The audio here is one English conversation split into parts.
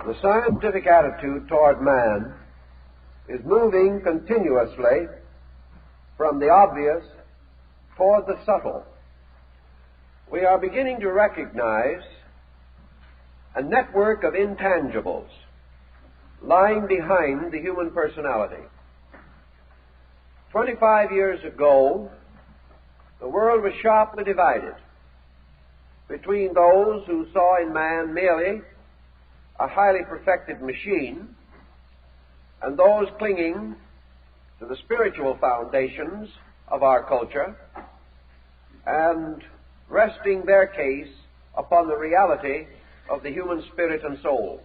The scientific attitude toward man is moving continuously from the obvious toward the subtle. We are beginning to recognize a network of intangibles lying behind the human personality. 25 years ago, the world was sharply divided between those who saw in man merely a highly perfected machine and those clinging to the spiritual foundations of our culture and resting their case upon the reality of the human spirit and soul.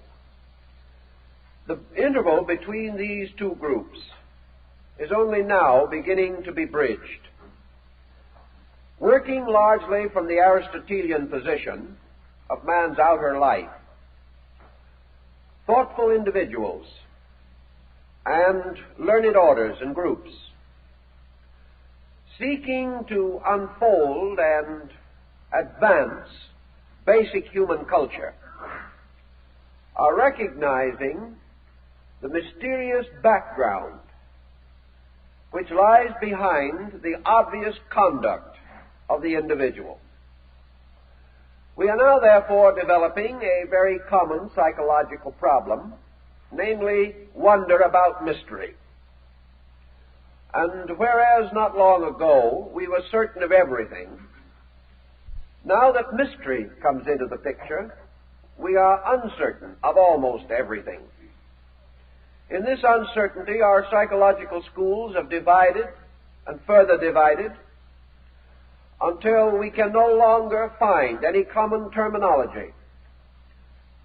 The interval between these two groups is only now beginning to be bridged. Working largely from the Aristotelian position of man's outer life, thoughtful individuals and learned orders and groups, seeking to unfold and advance basic human culture, are recognizing the mysterious background which lies behind the obvious conduct of the individual. We are now, therefore, developing a very common psychological problem, namely wonder about mystery. And whereas not long ago we were certain of everything, now that mystery comes into the picture, we are uncertain of almost everything. In this uncertainty, our psychological schools have divided and further divided until we can no longer find any common terminology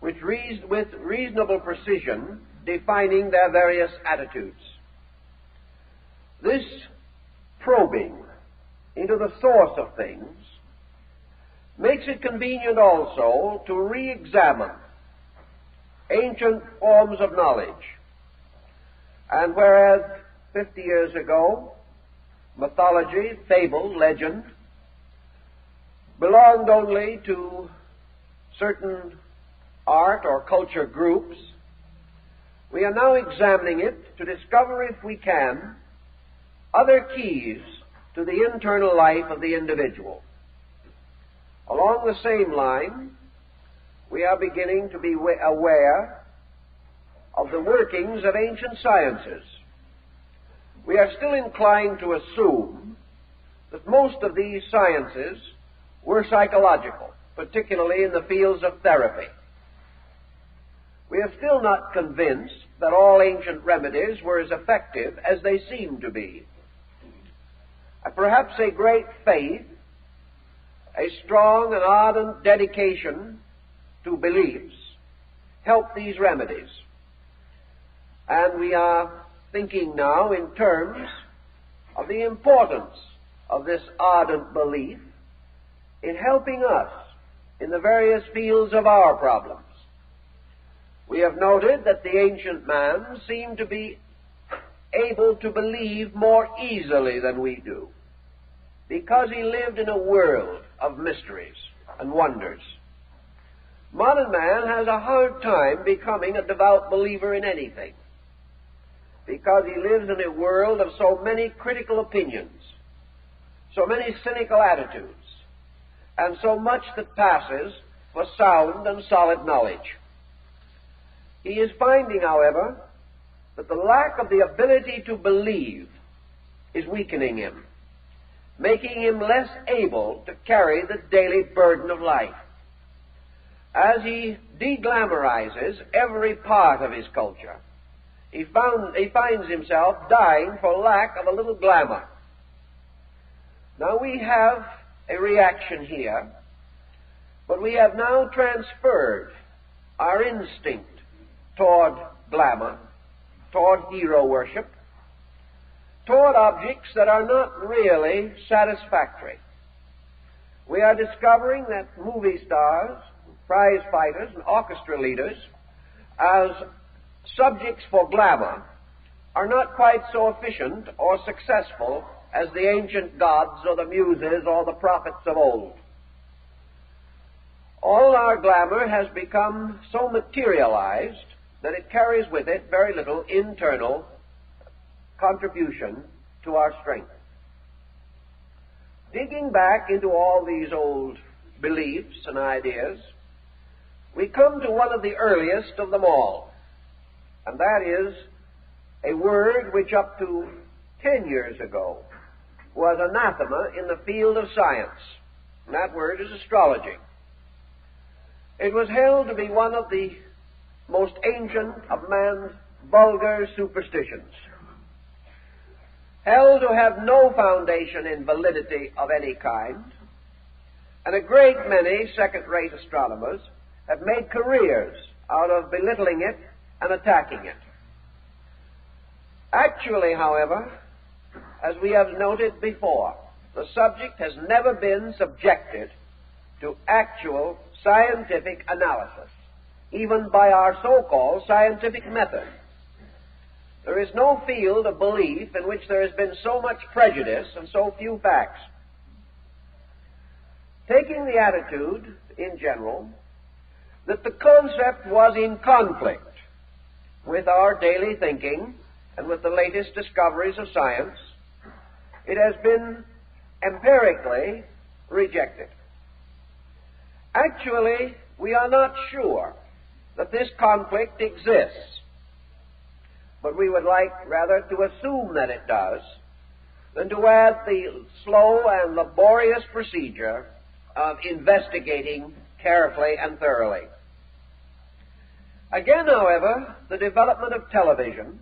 with reasonable precision defining their various attitudes. This probing into the source of things makes it convenient also to re-examine ancient forms of knowledge. And whereas 50 years ago mythology, fable, legend belonged only to certain art or culture groups, we are now examining it to discover, if we can, other keys to the internal life of the individual. Along the same line, we are beginning to be aware of the workings of ancient sciences. We are still inclined to assume that most of these sciences were psychological, particularly in the fields of therapy. We are still not convinced that all ancient remedies were as effective as they seem to be. Perhaps a great faith, a strong and ardent dedication to beliefs help these remedies. And we are thinking now in terms of the importance of this ardent belief in helping us in the various fields of our problems. We have noted that the ancient man seemed to be able to believe more easily than we do, because he lived in a world of mysteries and wonders. Modern man has a hard time becoming a devout believer in anything, because he lives in a world of so many critical opinions, so many cynical attitudes, and so much that passes for sound and solid knowledge. He is finding, however, that the lack of the ability to believe is weakening him, making him less able to carry the daily burden of life. As he de-glamorizes every part of his culture, he finds himself dying for lack of a little glamour. Now we have a reaction here, but we have now transferred our instinct toward glamour, toward hero worship, toward objects that are not really satisfactory. We are discovering that movie stars, prize fighters, and orchestra leaders, as subjects for glamour, are not quite so efficient or successful as the ancient gods or the muses or the prophets of old. All our our glamour has become so materialized that it carries with it very little internal contribution to our strength. Digging back into all these old beliefs and ideas, we come to one of the earliest of them all, and that is a word which up to 10 years ago was anathema in the field of science, and that word is astrology. It was held to be one of the most ancient of man's vulgar superstitions, held to have no foundation in validity of any kind, and a great many second-rate astronomers have made careers out of belittling it and attacking it. Actually, however, as we have noted before, the subject has never been subjected to actual scientific analysis, even by our so-called scientific method. There is no field of belief in which there has been so much prejudice and so few facts. Taking the attitude, in general, that the concept was in conflict with our daily thinking and with the latest discoveries of science, it has been empirically rejected. Actually, we are not sure that this conflict exists, but we would like rather to assume that it does than to add the slow and laborious procedure of investigating carefully and thoroughly. Again, however, the development of television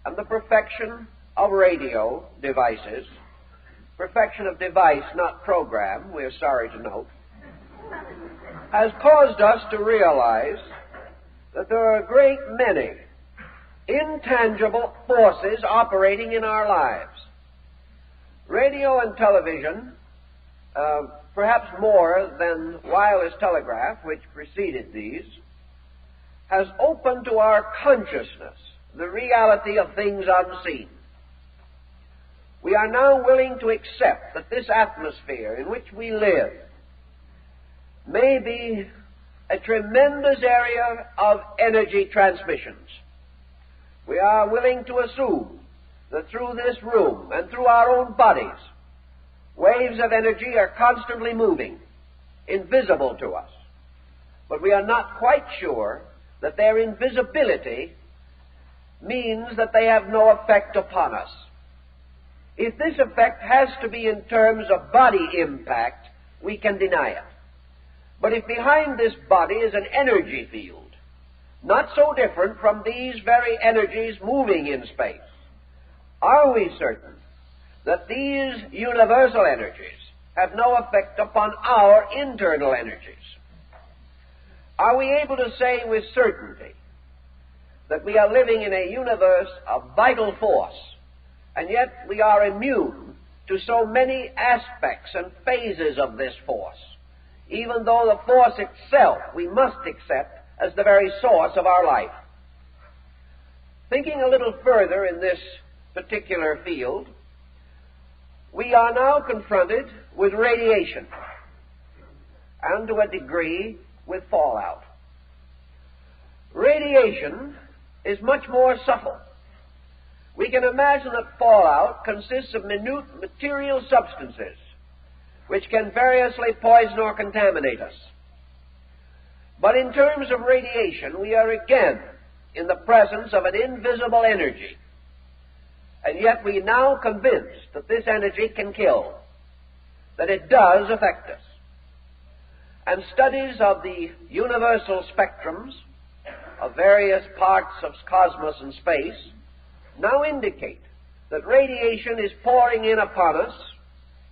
and the perfection of radio devices, perfection of device, not program, we are sorry to note, has caused us to realize that there are a great many intangible forces operating in our lives. Radio and television, perhaps more than wireless telegraph, which preceded these, has opened to our consciousness the reality of things unseen. We are now willing to accept that this atmosphere in which we live may be a tremendous area of energy transmissions. We are willing to assume that through this room and through our own bodies, waves of energy are constantly moving, invisible to us. But we are not quite sure that their invisibility means that they have no effect upon us. If this effect has to be in terms of body impact, we can deny it. But if behind this body is an energy field, not so different from these very energies moving in space, are we certain that these universal energies have no effect upon our internal energies? Are we able to say with certainty that we are living in a universe of vital force, and yet we are immune to so many aspects and phases of this force, even though the force itself we must accept as the very source of our life? Thinking a little further in this particular field, we are now confronted with radiation, and to a degree with fallout. Radiation is much more subtle. We can imagine that fallout consists of minute material substances which can variously poison or contaminate us. But in terms of radiation, we are again in the presence of an invisible energy, and yet we are now convinced that this energy can kill, that it does affect us. And studies of the universal spectrums of various parts of cosmos and space now indicate that radiation is pouring in upon us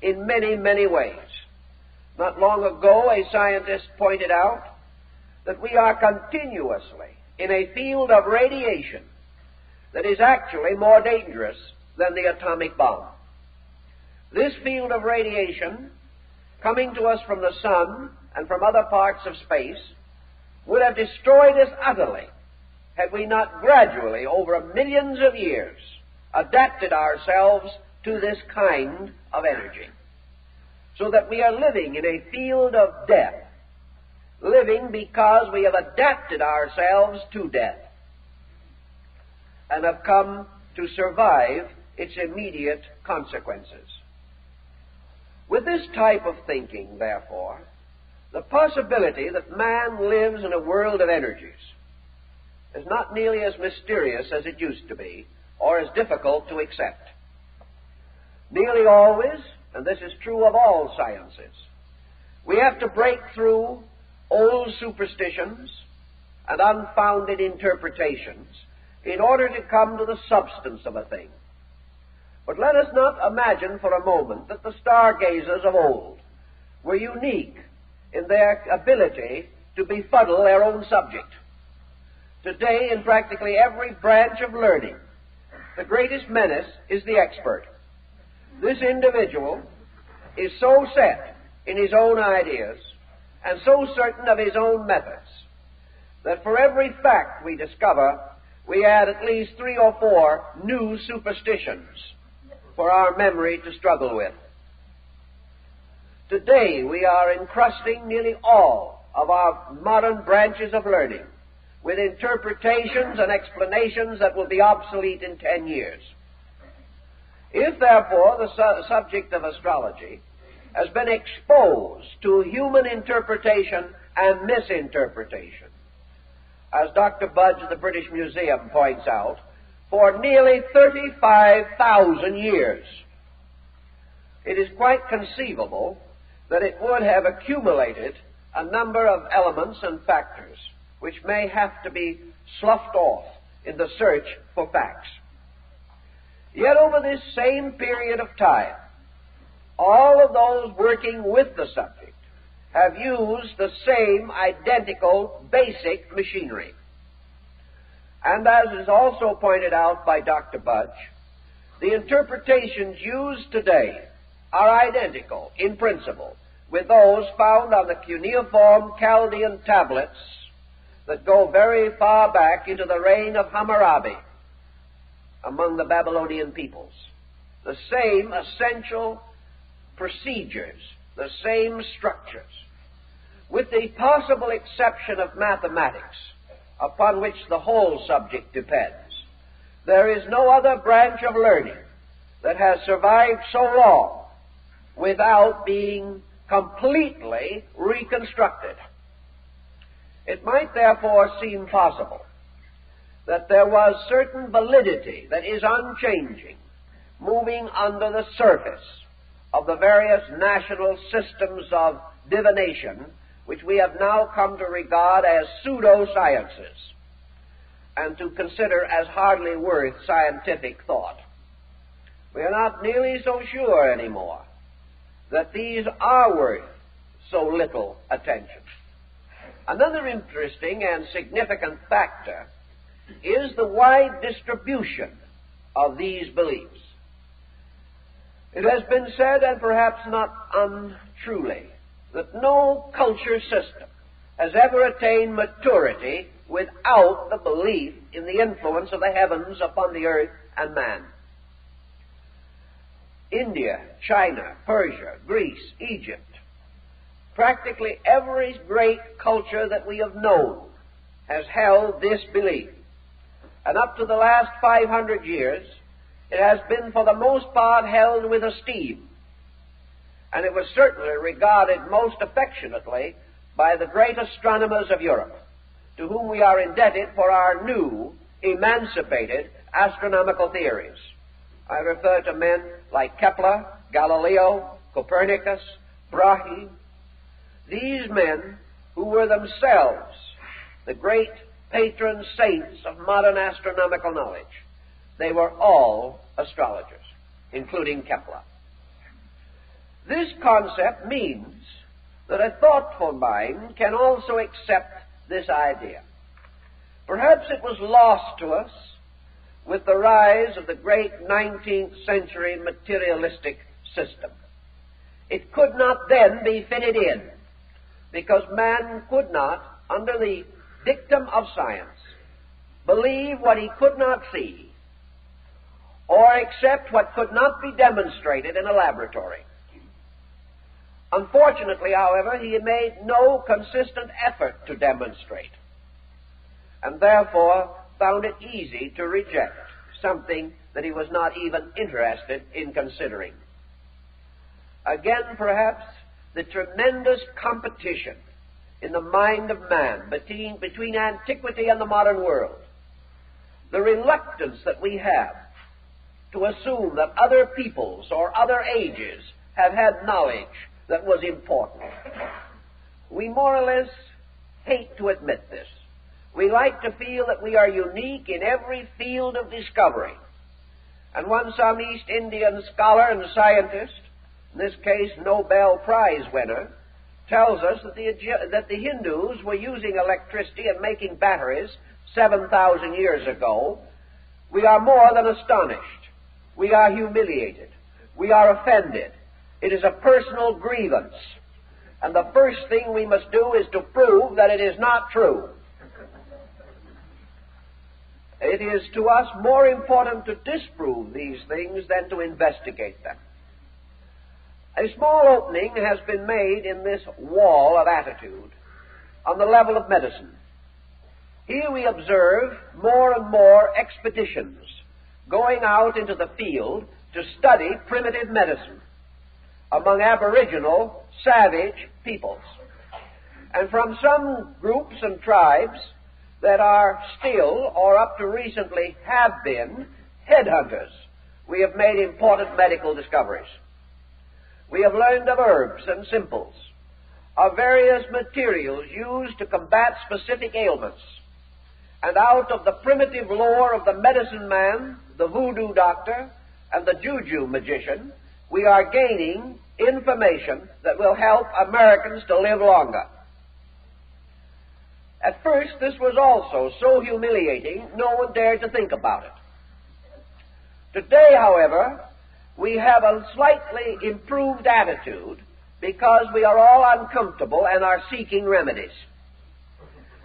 in many, many ways. Not long ago, a scientist pointed out that we are continuously in a field of radiation that is actually more dangerous than the atomic bomb. This field of radiation, coming to us from the sun and from other parts of space, would have destroyed us utterly had we not gradually, over millions of years, adapted ourselves to this kind of energy, so that we are living in a field of death living because we have adapted ourselves to death and have come to survive its immediate consequences. With this type of thinking, therefore, the possibility that man lives in a world of energies is not nearly as mysterious as it used to be, or as difficult to accept. Nearly always, and this is true of all sciences, we have to break through old superstitions and unfounded interpretations in order to come to the substance of a thing. But let us not imagine for a moment that the stargazers of old were unique in their ability to befuddle their own subject. Today, in practically every branch of learning, the greatest menace is the expert. This individual is so set in his own ideas and so certain of his own methods that for every fact we discover, we add at least 3 or 4 new superstitions for our memory to struggle with. Today we are encrusting nearly all of our modern branches of learning with interpretations and explanations that will be obsolete in 10 years. If, therefore, the subject of astrology has been exposed to human interpretation and misinterpretation, as Dr. Budge of the British Museum points out, for nearly 35,000 years, it is quite conceivable that it would have accumulated a number of elements and factors which may have to be sloughed off in the search for facts. Yet over this same period of time, all of those working with the subject have used the same identical basic machinery. And as is also pointed out by Dr. Budge, the interpretations used today are identical in principle with those found on the cuneiform Chaldean tablets that go very far back into the reign of Hammurabi among the Babylonian peoples. The same essential procedures, the same structures, with the possible exception of mathematics, upon which the whole subject depends. There is no other branch of learning that has survived so long without being completely reconstructed. It might therefore seem possible that there was certain validity that is unchanging, moving under the surface of the various national systems of divination which we have now come to regard as pseudo-sciences and to consider as hardly worth scientific thought. We are not nearly so sure anymore that these are worth so little attention. Another interesting and significant factor is the wide distribution of these beliefs. It has been said, and perhaps not untruly, that no culture system has ever attained maturity without the belief in the influence of the heavens upon the earth and man. India, China, Persia, Greece, Egypt, practically every great culture that we have known has held this belief. And up to the last 500 years, it has been for the most part held with esteem. And it was certainly regarded most affectionately by the great astronomers of Europe, to whom we are indebted for our new, emancipated astronomical theories. I refer to men like Kepler, Galileo, Copernicus, Brahe. These men, who were themselves the great patron saints of modern astronomical knowledge, they were all astrologers, including Kepler. This concept means that a thoughtful mind can also accept this idea. Perhaps it was lost to us with the rise of the great 19th century materialistic system. It could not then be fitted in, because man could not, under the dictum of science, believe what he could not see or accept what could not be demonstrated in a laboratory. Unfortunately, however, he made no consistent effort to demonstrate, and therefore found it easy to reject something that he was not even interested in considering. Again, perhaps, the tremendous competition in the mind of man between antiquity and the modern world, the reluctance that we have to assume that other peoples or other ages have had knowledge that was important. We more or less hate to admit this. We like to feel that we are unique in every field of discovery. And when some East Indian scholar and scientist, in this case Nobel Prize winner, tells us that the Hindus were using electricity and making batteries 7,000 years ago, we are more than astonished. We are humiliated. We are offended. It is a personal grievance. And the first thing we must do is to prove that it is not true. It is to us more important to disprove these things than to investigate them. A small opening has been made in this wall of attitude on the level of medicine. Here we observe more and more expeditions going out into the field to study primitive medicine among aboriginal, savage peoples. And from some groups and tribes that are still, or up to recently have been, headhunters, we have made important medical discoveries. We have learned of herbs and simples, of various materials used to combat specific ailments. And out of the primitive lore of the medicine man, the voodoo doctor, and the juju magician, we are gaining information that will help Americans to live longer. At first, this was also so humiliating, no one dared to think about it. Today, however, we have a slightly improved attitude because we are all uncomfortable and are seeking remedies.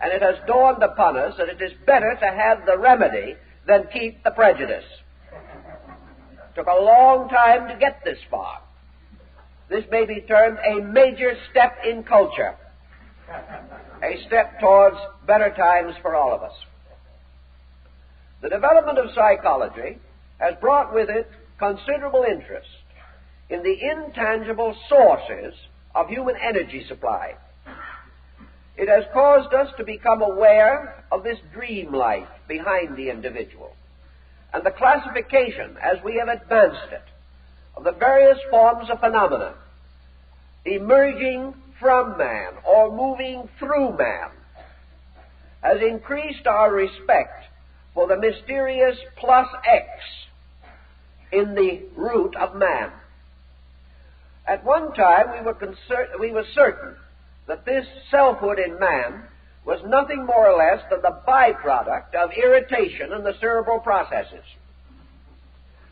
And it has dawned upon us that it is better to have the remedy than keep the prejudice. It took a long time to get this far. This may be termed a major step in culture, a step towards better times for all of us. The development of psychology has brought with it considerable interest in the intangible sources of human energy supply. It has caused us to become aware of this dream life behind the individual and the classification, as we have advanced it, of the various forms of phenomena emerging from man or moving through man has increased our respect for the mysterious plus X in the root of man. At one time we were certain that this selfhood in man was nothing more or less than the byproduct of irritation in the cerebral processes.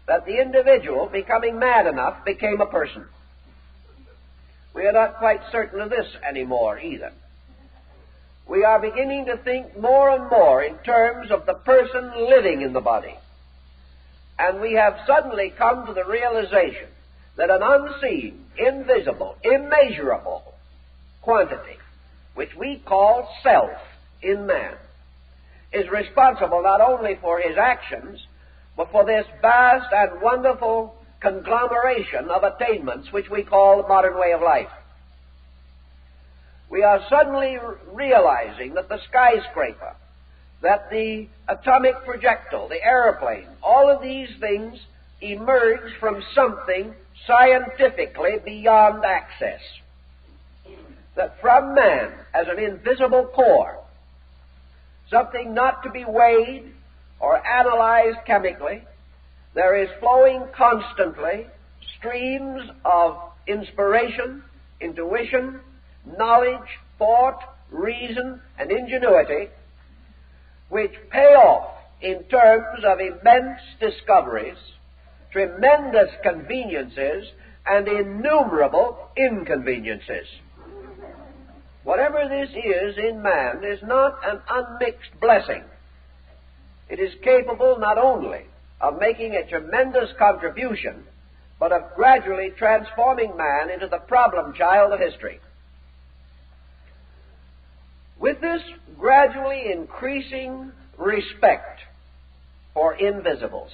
That the individual, becoming mad enough, became a person. We are not quite certain of this anymore either. We are beginning to think more and more in terms of the person living in the body. And we have suddenly come to the realization that an unseen, invisible, immeasurable quantity, which we call self in man, is responsible not only for his actions, but for this vast and wonderful conglomeration of attainments which we call the modern way of life. We are suddenly realizing that the skyscraper, that the atomic projectile, the airplane, all of these things emerge from something scientifically beyond access. That from man, as an invisible core, something not to be weighed or analyzed chemically, there is flowing constantly streams of inspiration, intuition, knowledge, thought, reason, and ingenuity, which pay off in terms of immense discoveries, tremendous conveniences, and innumerable inconveniences. Whatever this is in man is not an unmixed blessing. It is capable not only of making a tremendous contribution but of gradually transforming man into the problem child of history. With this gradually increasing respect for invisibles,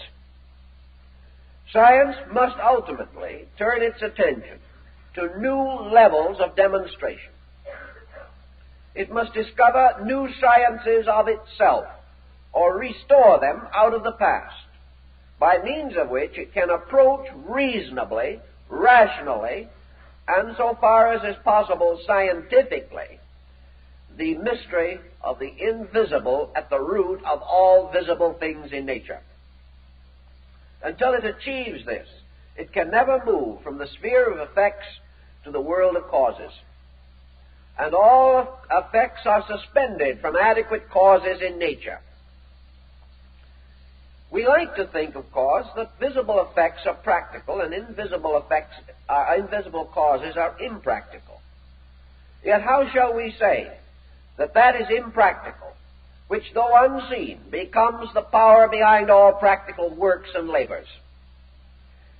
science must ultimately turn its attention to new levels of demonstration. It must discover new sciences of itself, or restore them out of the past, by means of which it can approach reasonably, rationally, and so far as is possible scientifically, the mystery of the invisible at the root of all visible things in nature. Until it achieves this, it can never move from the sphere of effects to the world of causes. And all effects are suspended from adequate causes in nature. We like to think, of course, that visible effects are practical and invisible causes are impractical. Yet how shall we say that that is impractical, which, though unseen, becomes the power behind all practical works and labors?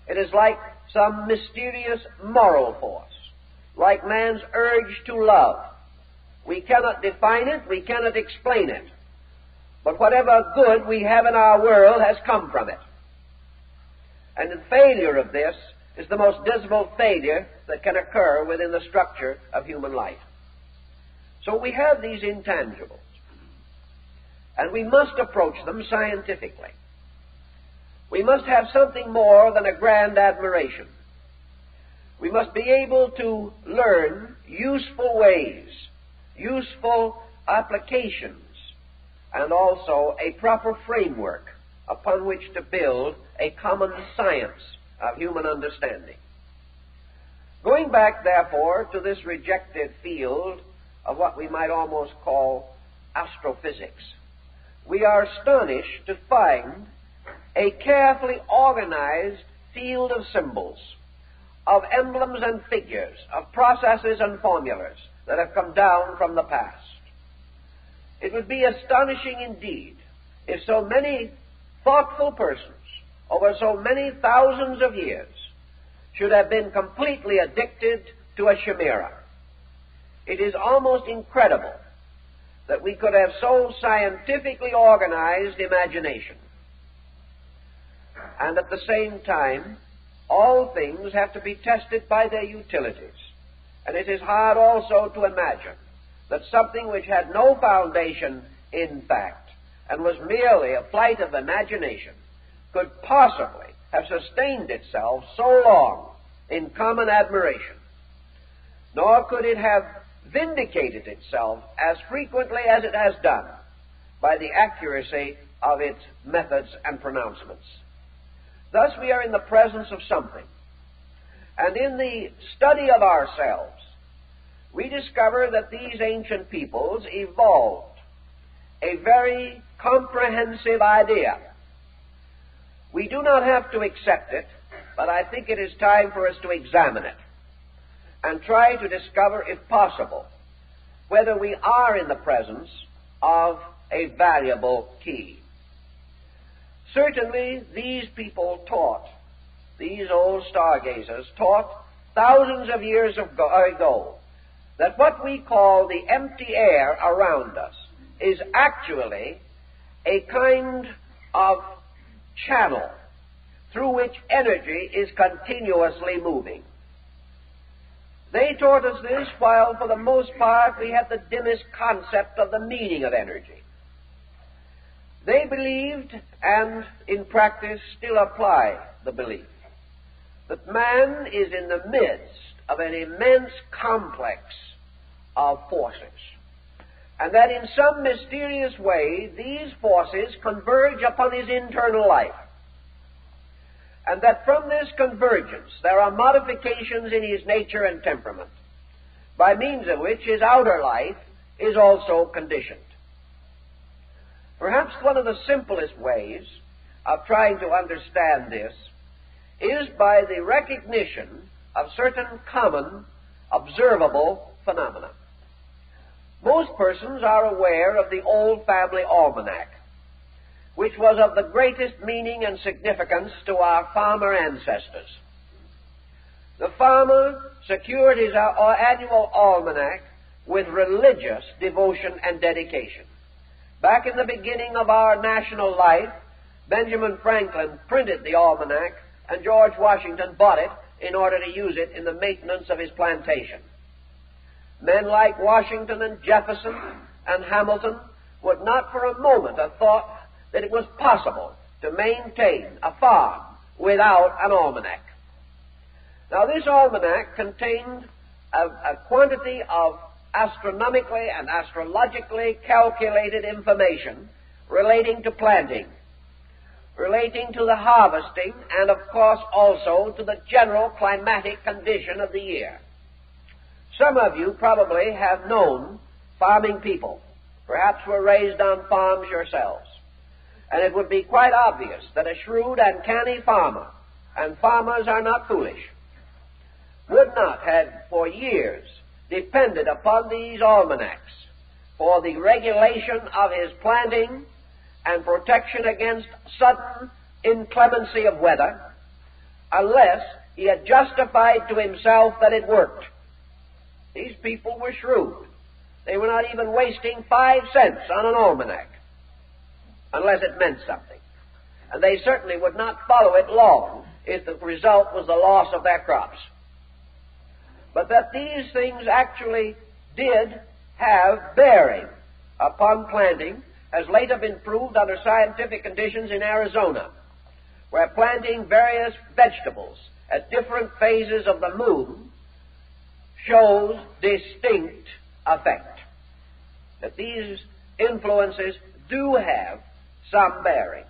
It is like some mysterious moral force, like man's urge to love. We cannot define it, we cannot explain it, but whatever good we have in our world has come from it. And the failure of this is the most dismal failure that can occur within the structure of human life. So we have these intangibles, and we must approach them scientifically. We must have something more than a grand admiration. We must be able to learn useful ways, useful applications, and also a proper framework upon which to build a common science of human understanding. Going back, therefore, to this rejected field of what we might almost call astrophysics, we are astonished to find a carefully organized field of symbols, of emblems and figures, of processes and formulas that have come down from the past. It would be astonishing indeed if so many thoughtful persons over so many thousands of years should have been completely addicted to a chimera. It is almost incredible that we could have so scientifically organized imagination. And at the same time, all things have to be tested by their utilities. And it is hard also to imagine that something which had no foundation in fact and was merely a flight of imagination could possibly have sustained itself so long in common admiration, nor could it have vindicated itself as frequently as it has done by the accuracy of its methods and pronouncements. Thus we are in the presence of something, and in the study of ourselves, we discover that these ancient peoples evolved a very comprehensive idea. We do not have to accept it, but I think it is time for us to examine it and try to discover, if possible, whether we are in the presence of a valuable key. Certainly, these people taught, these old stargazers taught thousands of years ago, that what we call the empty air around us is actually a kind of channel through which energy is continuously moving. They taught us this while, for the most part, we had the dimmest concept of the meaning of energy. They believed, and in practice still apply the belief, that man is in the midst of an immense complex of forces, and that in some mysterious way these forces converge upon his internal life, and that from this convergence there are modifications in his nature and temperament, by means of which his outer life is also conditioned. Perhaps one of the simplest ways of trying to understand this is by the recognition of certain common, observable phenomena. Most persons are aware of the old family almanac, which was of the greatest meaning and significance to our farmer ancestors. The farmer secured his annual almanac with religious devotion and dedication. Back in the beginning of our national life, Benjamin Franklin printed the almanac, and George Washington bought it in order to use it in the maintenance of his plantation. Men like Washington and Jefferson and Hamilton would not for a moment have thought that it was possible to maintain a farm without an almanac. Now, this almanac contained a quantity of astronomically and astrologically calculated information relating to planting, relating to the harvesting, and of course also to the general climatic condition of the year. Some of you probably have known farming people, perhaps were raised on farms yourselves, and it would be quite obvious that a shrewd and canny farmer, and farmers are not foolish, would not have for years depended upon these almanacs for the regulation of his planting and protection against sudden inclemency of weather, unless he had justified to himself that it worked. These people were shrewd. They were not even wasting 5 cents on an almanac, unless it meant something. And they certainly would not follow it long if the result was the loss of their crops. But that these things actually did have bearing upon planting has later been proved under scientific conditions in Arizona, where planting various vegetables at different phases of the moon shows distinct effect. That these influences do have some bearing.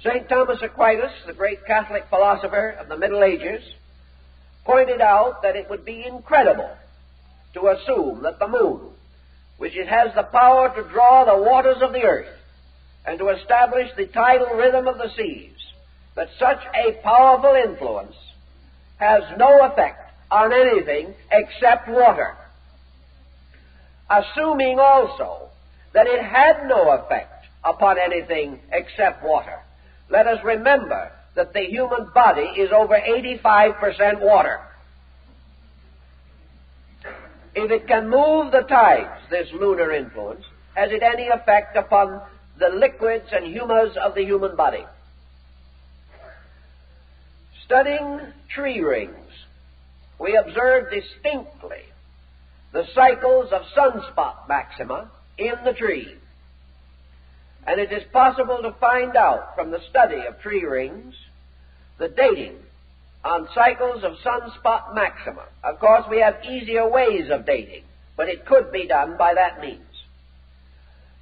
St. Thomas Aquinas, the great Catholic philosopher of the Middle Ages, pointed out that it would be incredible to assume that the moon, which it has the power to draw the waters of the earth and to establish the tidal rhythm of the seas, that such a powerful influence has no effect on anything except water. Assuming also that it had no effect upon anything except water, let us remember that the human body is over 85% water. If it can move the tides, this lunar influence, has it any effect upon the liquids and humours of the human body? Studying tree rings, we observe distinctly the cycles of sunspot maxima in the tree. And it is possible to find out from the study of tree rings the dating on cycles of sunspot maxima. Of course, we have easier ways of dating, but it could be done by that means.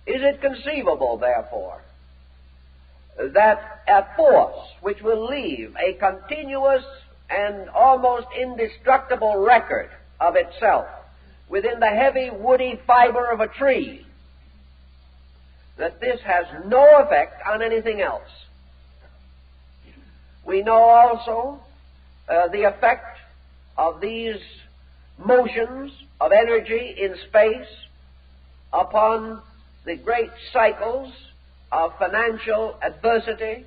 Is it conceivable, therefore, that a force which will leave a continuous and almost indestructible record of itself within the heavy woody fiber of a tree, that this has no effect on anything else? We know also the effect of these motions of energy in space upon the great cycles of financial adversity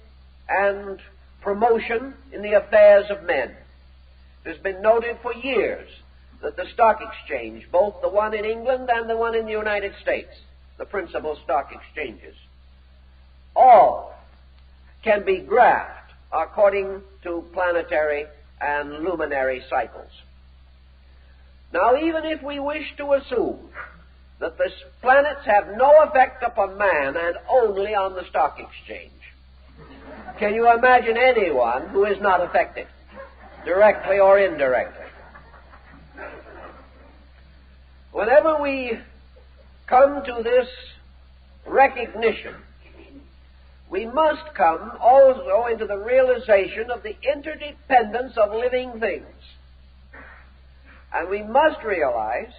and promotion in the affairs of men. It has been noted for years that the stock exchange, both the one in England and the one in the United States, the principal stock exchanges, all can be graphed according to planetary and luminary cycles. Now, even if we wish to assume that the planets have no effect upon man and only on the stock exchange, can you imagine anyone who is not affected, directly or indirectly? Whenever we come to this recognition, we must come also into the realization of the interdependence of living things. And we must realize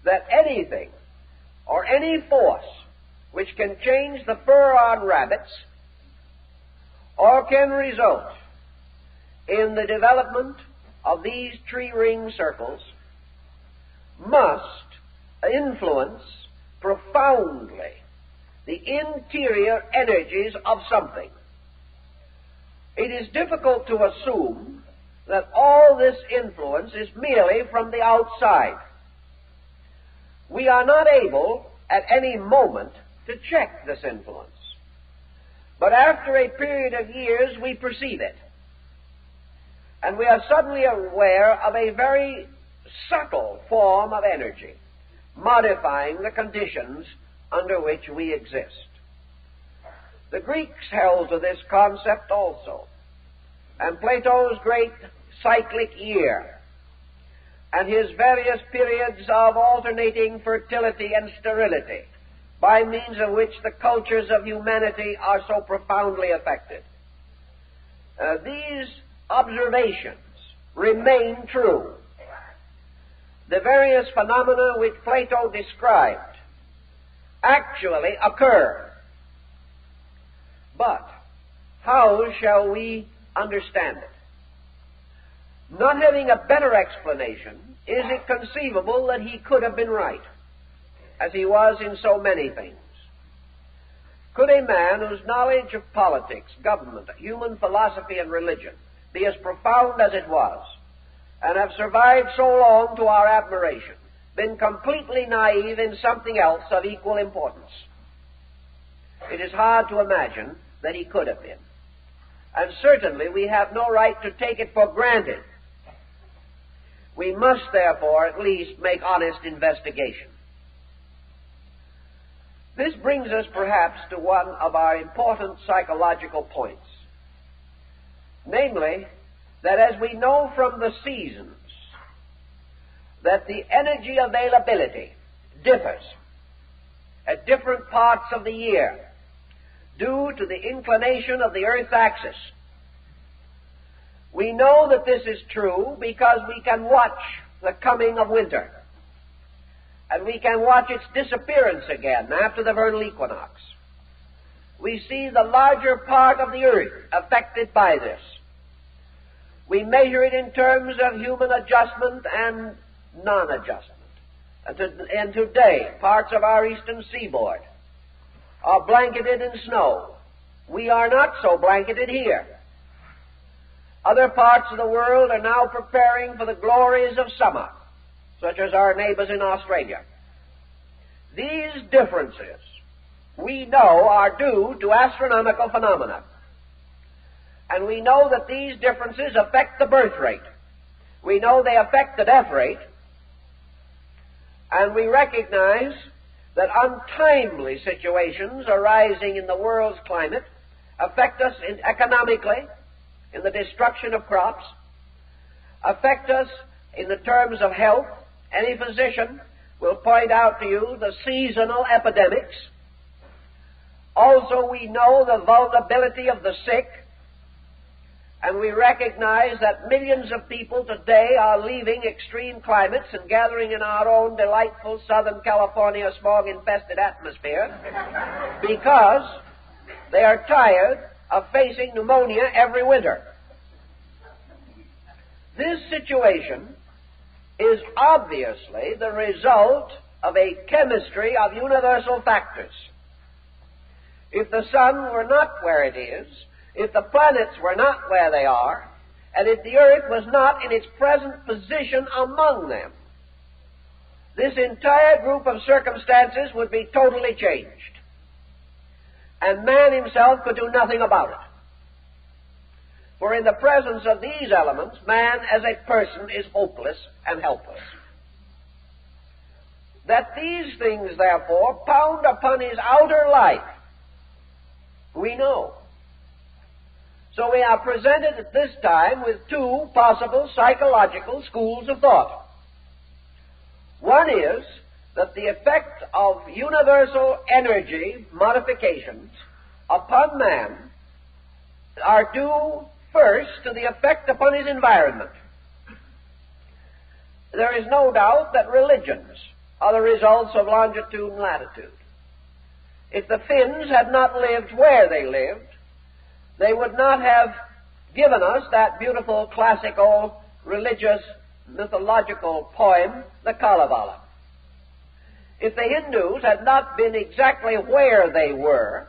that anything or any force which can change the fur on rabbits or can result in the development of these tree ring circles must influence profoundly the interior energies of something. It is difficult to assume that all this influence is merely from the outside. We are not able at any moment to check this influence. But after a period of years, we perceive it. And we are suddenly aware of a very subtle form of energy, modifying the conditions under which we exist. The Greeks held to this concept also, and Plato's great cyclic year, and his various periods of alternating fertility and sterility, by means of which the cultures of humanity are so profoundly affected. These observations remain true. The various phenomena which Plato described actually occur. But how shall we understand it? Not having a better explanation, is it conceivable that he could have been right, as he was in so many things? Could a man whose knowledge of politics, government, human philosophy, and religion be as profound as it was, and have survived so long to our admiration, been completely naive in something else of equal importance? It is hard to imagine that he could have been. And certainly we have no right to take it for granted. We must therefore at least make honest investigation. This brings us perhaps to one of our important psychological points. Namely, that as we know from the seasons, that the energy availability differs at different parts of the year due to the inclination of the Earth's axis. We know that this is true because we can watch the coming of winter, and we can watch its disappearance again after the vernal equinox. We see the larger part of the Earth affected by this. We measure it in terms of human adjustment and non-adjustment. And today, parts of our eastern seaboard are blanketed in snow. We are not so blanketed here. Other parts of the world are now preparing for the glories of summer, such as our neighbors in Australia. These differences, we know, are due to astronomical phenomena. And we know that these differences affect the birth rate. We know they affect the death rate. And we recognize that untimely situations arising in the world's climate affect us economically, in the destruction of crops, affect us in the terms of health. Any physician will point out to you the seasonal epidemics. Also, we know the vulnerability of the sick, and we recognize that millions of people today are leaving extreme climates and gathering in our own delightful Southern California smog-infested atmosphere because they are tired of facing pneumonia every winter. This situation is obviously the result of a chemistry of universal factors. If the sun were not where it is, if the planets were not where they are, and if the earth was not in its present position among them, this entire group of circumstances would be totally changed. And man himself could do nothing about it. For in the presence of these elements, man as a person is hopeless and helpless. That these things, therefore, pound upon his outer life, we know. So we are presented at this time with two possible psychological schools of thought. One is that the effect of universal energy modifications upon man are due first to the effect upon his environment. There is no doubt that religions are the results of longitude and latitude. If the Finns had not lived where they lived, they would not have given us that beautiful classical religious mythological poem, the Kalevala. If the Hindus had not been exactly where they were,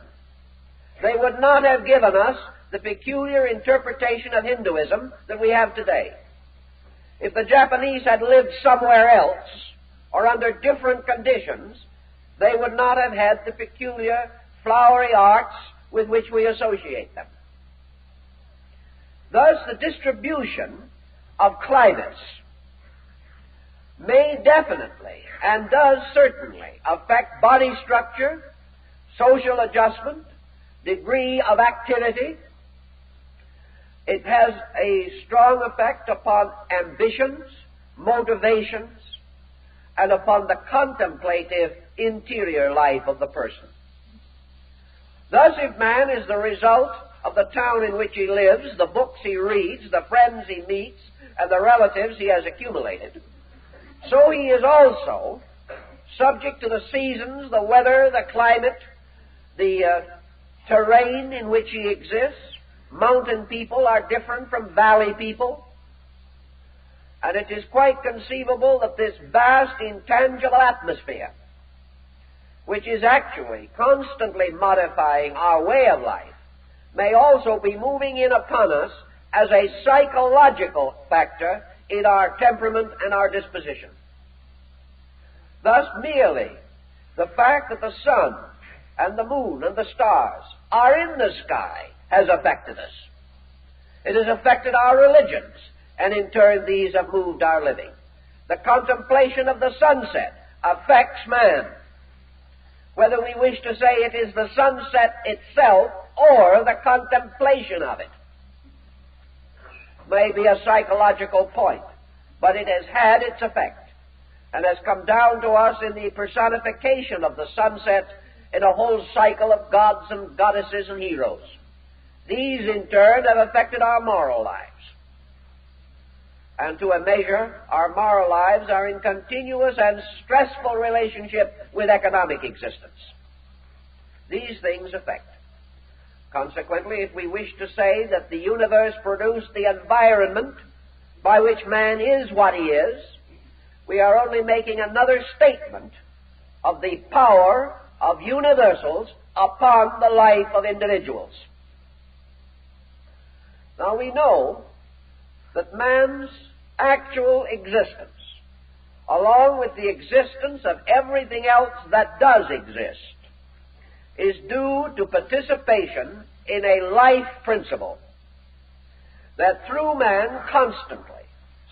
they would not have given us the peculiar interpretation of Hinduism that we have today. If the Japanese had lived somewhere else or under different conditions, they would not have had the peculiar flowery arts with which we associate them. Thus, the distribution of climates may definitely and does certainly affect body structure, social adjustment, degree of activity. It has a strong effect upon ambitions, motivations, and upon the contemplative interior life of the person. Thus, if man is the result of the town in which he lives, the books he reads, the friends he meets, and the relatives he has accumulated, so he is also subject to the seasons, the weather, the climate, the terrain in which he exists. Mountain people are different from valley people. And it is quite conceivable that this vast, intangible atmosphere, which is actually constantly modifying our way of life, may also be moving in upon us as a psychological factor in our temperament and our disposition. Thus, merely the fact that the sun and the moon and the stars are in the sky has affected us. It has affected our religions, and in turn these have moved our living. The contemplation of the sunset affects man, whether we wish to say it is the sunset itself or the contemplation of it. May be a psychological point, but it has had its effect and has come down to us in the personification of the sunset in a whole cycle of gods and goddesses and heroes. These, in turn, have affected our moral lives. And to a measure, our moral lives are in continuous and stressful relationship with economic existence. These things affect. Consequently, if we wish to say that the universe produced the environment by which man is what he is, we are only making another statement of the power of universals upon the life of individuals. Now we know that man's actual existence, along with the existence of everything else that does exist, is due to participation in a life principle, that through man constantly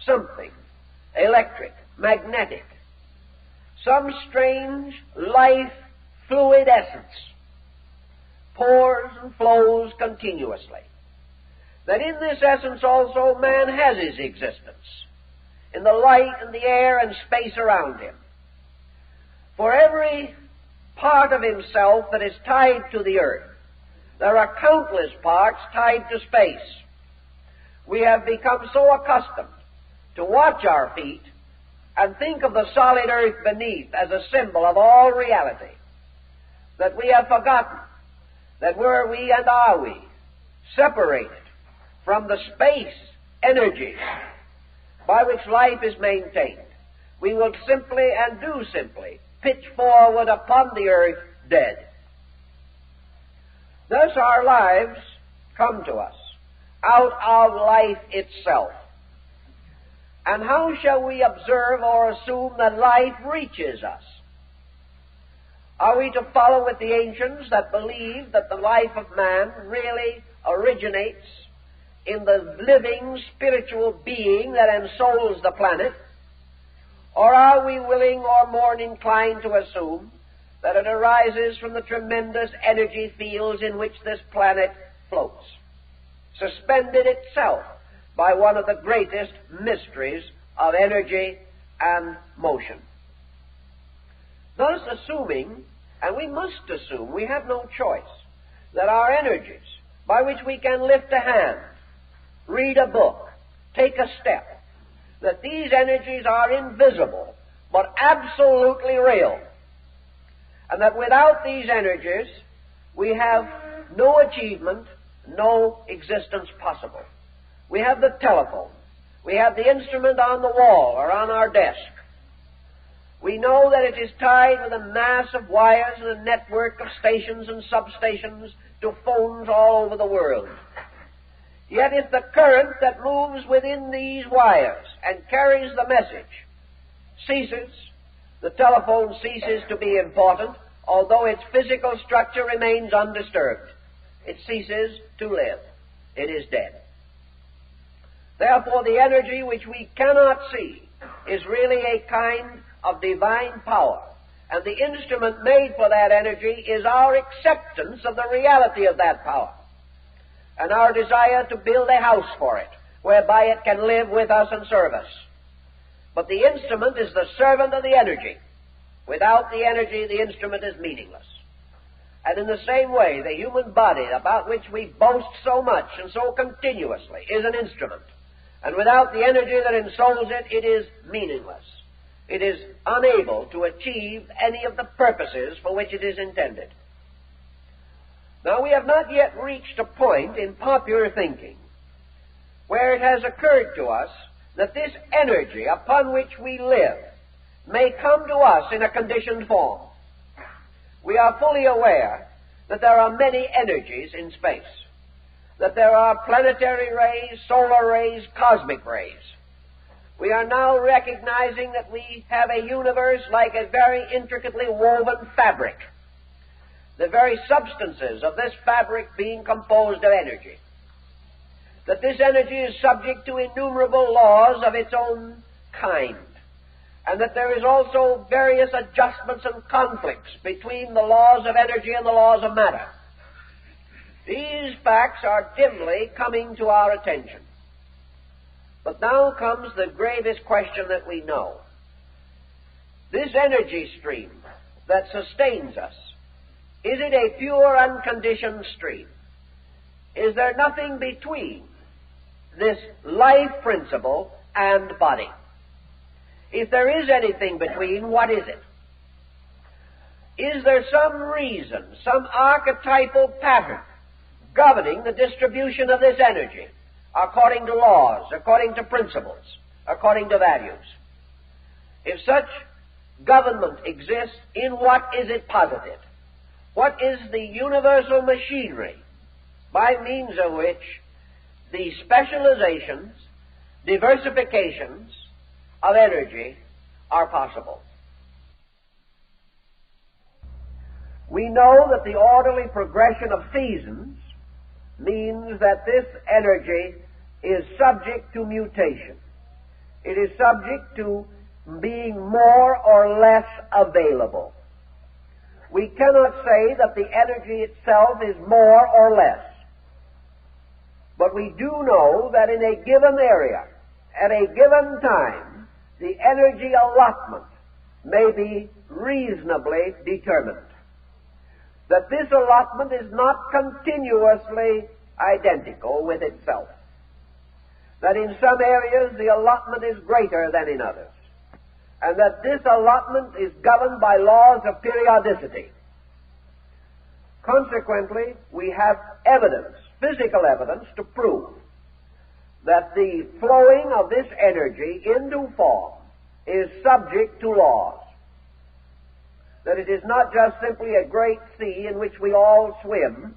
something electric, magnetic, some strange life fluid essence pours and flows continuously. That in this essence also man has his existence, in the light and the air and space around him. For every part of himself that is tied to the earth, there are countless parts tied to space. We have become so accustomed to watch our feet and think of the solid earth beneath as a symbol of all reality, that we have forgotten that were we and are we separated from the space energies by which life is maintained, we will simply and do simply pitch forward upon the earth dead. Thus our lives come to us out of life itself. And how shall we observe or assume that life reaches us? Are we to follow with the ancients that believe that the life of man really originates in the living spiritual being that ensouls the planet? Or are we willing or more inclined to assume that it arises from the tremendous energy fields in which this planet floats, suspended itself by one of the greatest mysteries of energy and motion? Thus assuming, and we must assume, we have no choice, that our energies, by which we can lift a hand, read a book, take a step, that these energies are invisible, but absolutely real, and that without these energies, we have no achievement, no existence possible. We have the telephone. We have the instrument on the wall or on our desk. We know that it is tied with a mass of wires and a network of stations and substations to phones all over the world. Yet if the current that moves within these wires and carries the message ceases, the telephone ceases to be important, although its physical structure remains undisturbed. It ceases to live. It is dead. Therefore, the energy which we cannot see is really a kind of divine power, and the instrument made for that energy is our acceptance of the reality of that power, and our desire to build a house for it, whereby it can live with us and serve us. But the instrument is the servant of the energy. Without the energy, the instrument is meaningless. And in the same way, the human body, about which we boast so much and so continuously, is an instrument. And without the energy that ensouls it, it is meaningless. It is unable to achieve any of the purposes for which it is intended. Now, we have not yet reached a point in popular thinking where it has occurred to us that this energy upon which we live may come to us in a conditioned form. We are fully aware that there are many energies in space, that there are planetary rays, solar rays, cosmic rays. We are now recognizing that we have a universe like a very intricately woven fabric, the very substances of this fabric being composed of energy, that this energy is subject to innumerable laws of its own kind, and that there is also various adjustments and conflicts between the laws of energy and the laws of matter. These facts are dimly coming to our attention. But now comes the gravest question that we know. This energy stream that sustains us, is it a pure, unconditioned stream? Is there nothing between this life principle and body? If there is anything between, what is it? Is there some reason, some archetypal pattern governing the distribution of this energy according to laws, according to principles, according to values? If such government exists, in what is it posited? What is the universal machinery by means of which the specializations, diversifications of energy are possible? We know that the orderly progression of seasons means that this energy is subject to mutation. It is subject to being more or less available. We cannot say that the energy itself is more or less. But we do know that in a given area, at a given time, the energy allotment may be reasonably determined. That this allotment is not continuously identical with itself. That in some areas the allotment is greater than in others. And that this allotment is governed by laws of periodicity. Consequently, we have evidence, physical evidence, to prove that the flowing of this energy into form is subject to laws. That it is not just simply a great sea in which we all swim,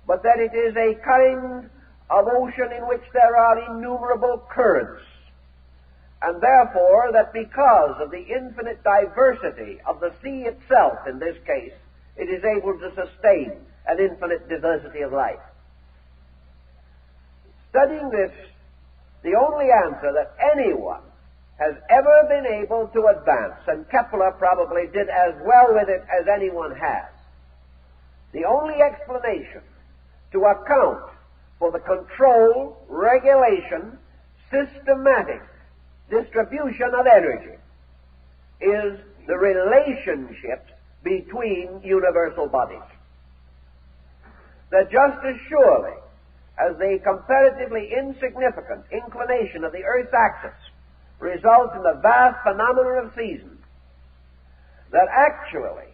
but that it is a kind of ocean in which there are innumerable currents. And therefore, that because of the infinite diversity of the sea itself, in this case, it is able to sustain an infinite diversity of life. Studying this, the only answer that anyone has ever been able to advance, and Kepler probably did as well with it as anyone has, the only explanation to account for the control, regulation, systematic distribution of energy is the relationship between universal bodies. That just as surely as the comparatively insignificant inclination of the Earth's axis results in the vast phenomenon of seasons, that actually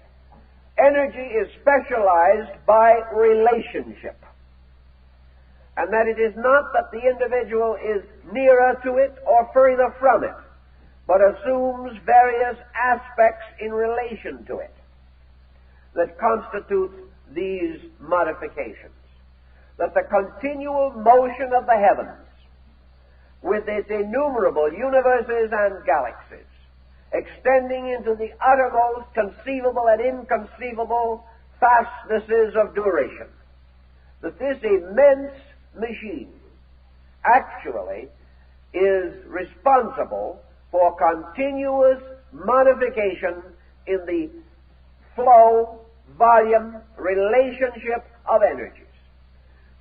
energy is specialized by relationship, and that it is not that the individual is nearer to it or further from it, but assumes various aspects in relation to it that constitute these modifications. that the continual motion of the heavens, with its innumerable universes and galaxies, extending into the uttermost conceivable and inconceivable fastnesses of duration, that this immense machine actually is responsible for continuous modification in the flow, volume, relationship of energies.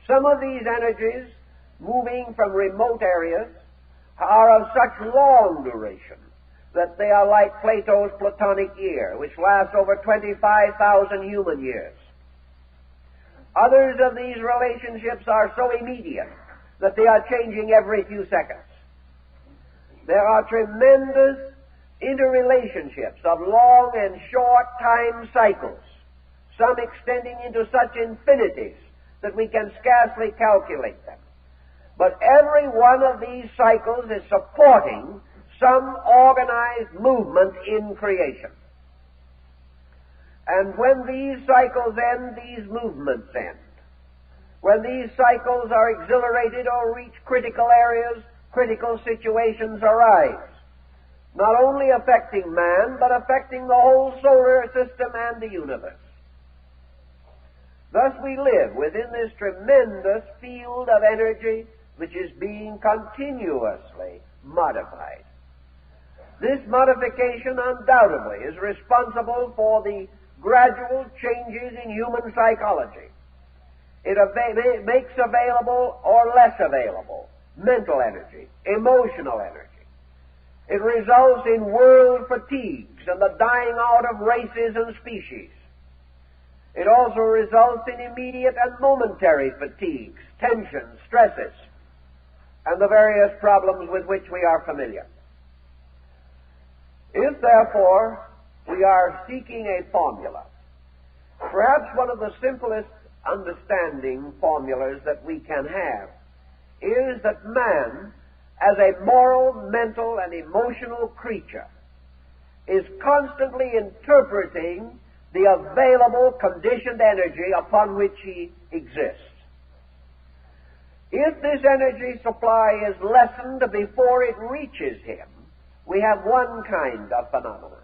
Some of these energies, moving from remote areas, are of such long duration that they are like Plato's Platonic year, which lasts over 25,000 human years. Others of these relationships are so immediate that they are changing every few seconds. There are tremendous interrelationships of long and short time cycles, some extending into such infinities that we can scarcely calculate them. But every one of these cycles is supporting some organized movement in creation. And when these cycles end, these movements end. When these cycles are exhilarated or reach critical areas, critical situations arise, not only affecting man, but affecting the whole solar system and the universe. Thus we live within this tremendous field of energy which is being continuously modified. This modification undoubtedly is responsible for the gradual changes in human psychology. It makes available or less available mental energy, emotional energy. It results in world fatigues and the dying out of races and species. It also results in immediate and momentary fatigues, tensions, stresses, and the various problems with which we are familiar. If, therefore, we are seeking a formula, perhaps one of the simplest understanding formulas that we can have is that man, as a moral, mental, and emotional creature, is constantly interpreting the available conditioned energy upon which he exists. If this energy supply is lessened before it reaches him, we have one kind of phenomenon.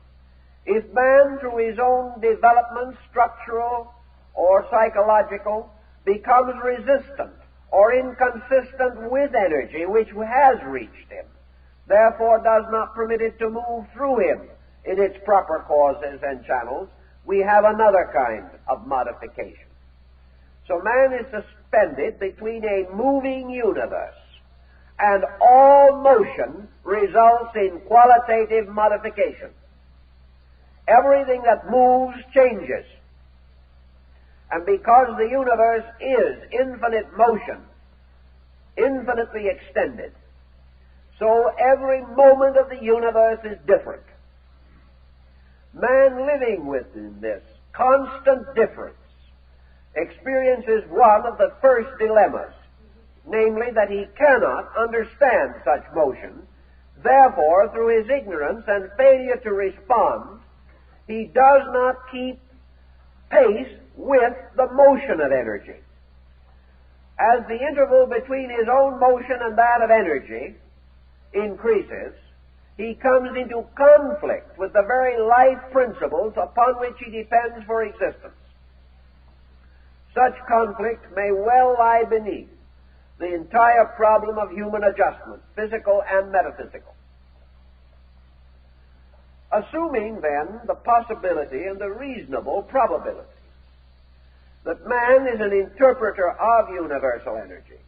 If man, through his own development, structural or psychological, becomes resistant or inconsistent with energy which has reached him, therefore does not permit it to move through him in its proper causes and channels, we have another kind of modification. So man is suspended between a moving universe, and all motion results in qualitative modification. Everything that moves changes. And because the universe is infinite motion, infinitely extended, so every moment of the universe is different. Man living within this constant difference experiences one of the first dilemmas, namely that he cannot understand such motion. Therefore, through his ignorance and failure to respond, he does not keep pace with the motion of energy. As the interval between his own motion and that of energy increases, he comes into conflict with the very life principles upon which he depends for existence. Such conflict may well lie beneath the entire problem of human adjustment, physical and metaphysical. Assuming, then, the possibility and the reasonable probability that man is an interpreter of universal energy,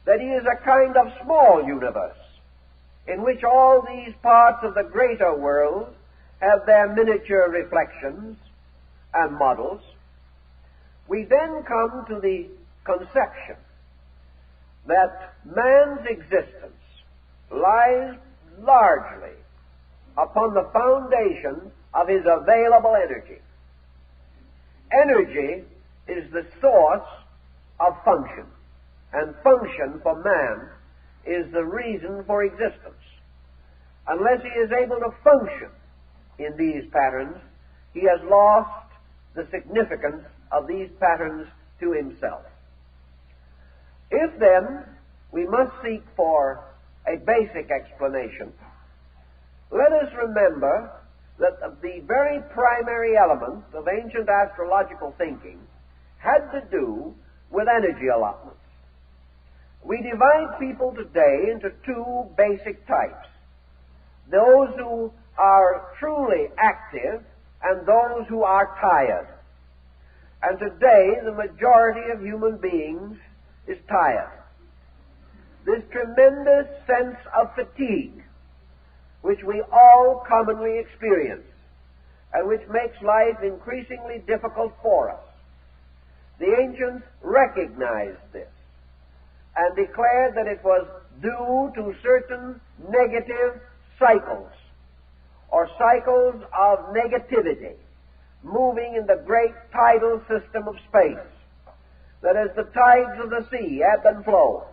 that he is a kind of small universe in which all these parts of the greater world have their miniature reflections and models, we then come to the conception that man's existence lies largely upon the foundation of his available energy. Energy is the source of function, and function for man is the reason for existence. Unless he is able to function in these patterns, he has lost the significance of these patterns to himself. If then we must seek for a basic explanation, let us remember that the very primary element of ancient astrological thinking had to do with energy allotments. We divide people today into two basic types: those who are truly active and those who are tired. And today the majority of human beings is tired. This tremendous sense of fatigue, which we all commonly experience, and which makes life increasingly difficult for us. The ancients recognized this and declared that it was due to certain negative cycles, or cycles of negativity, moving in the great tidal system of space, that as the tides of the sea ebb and flow,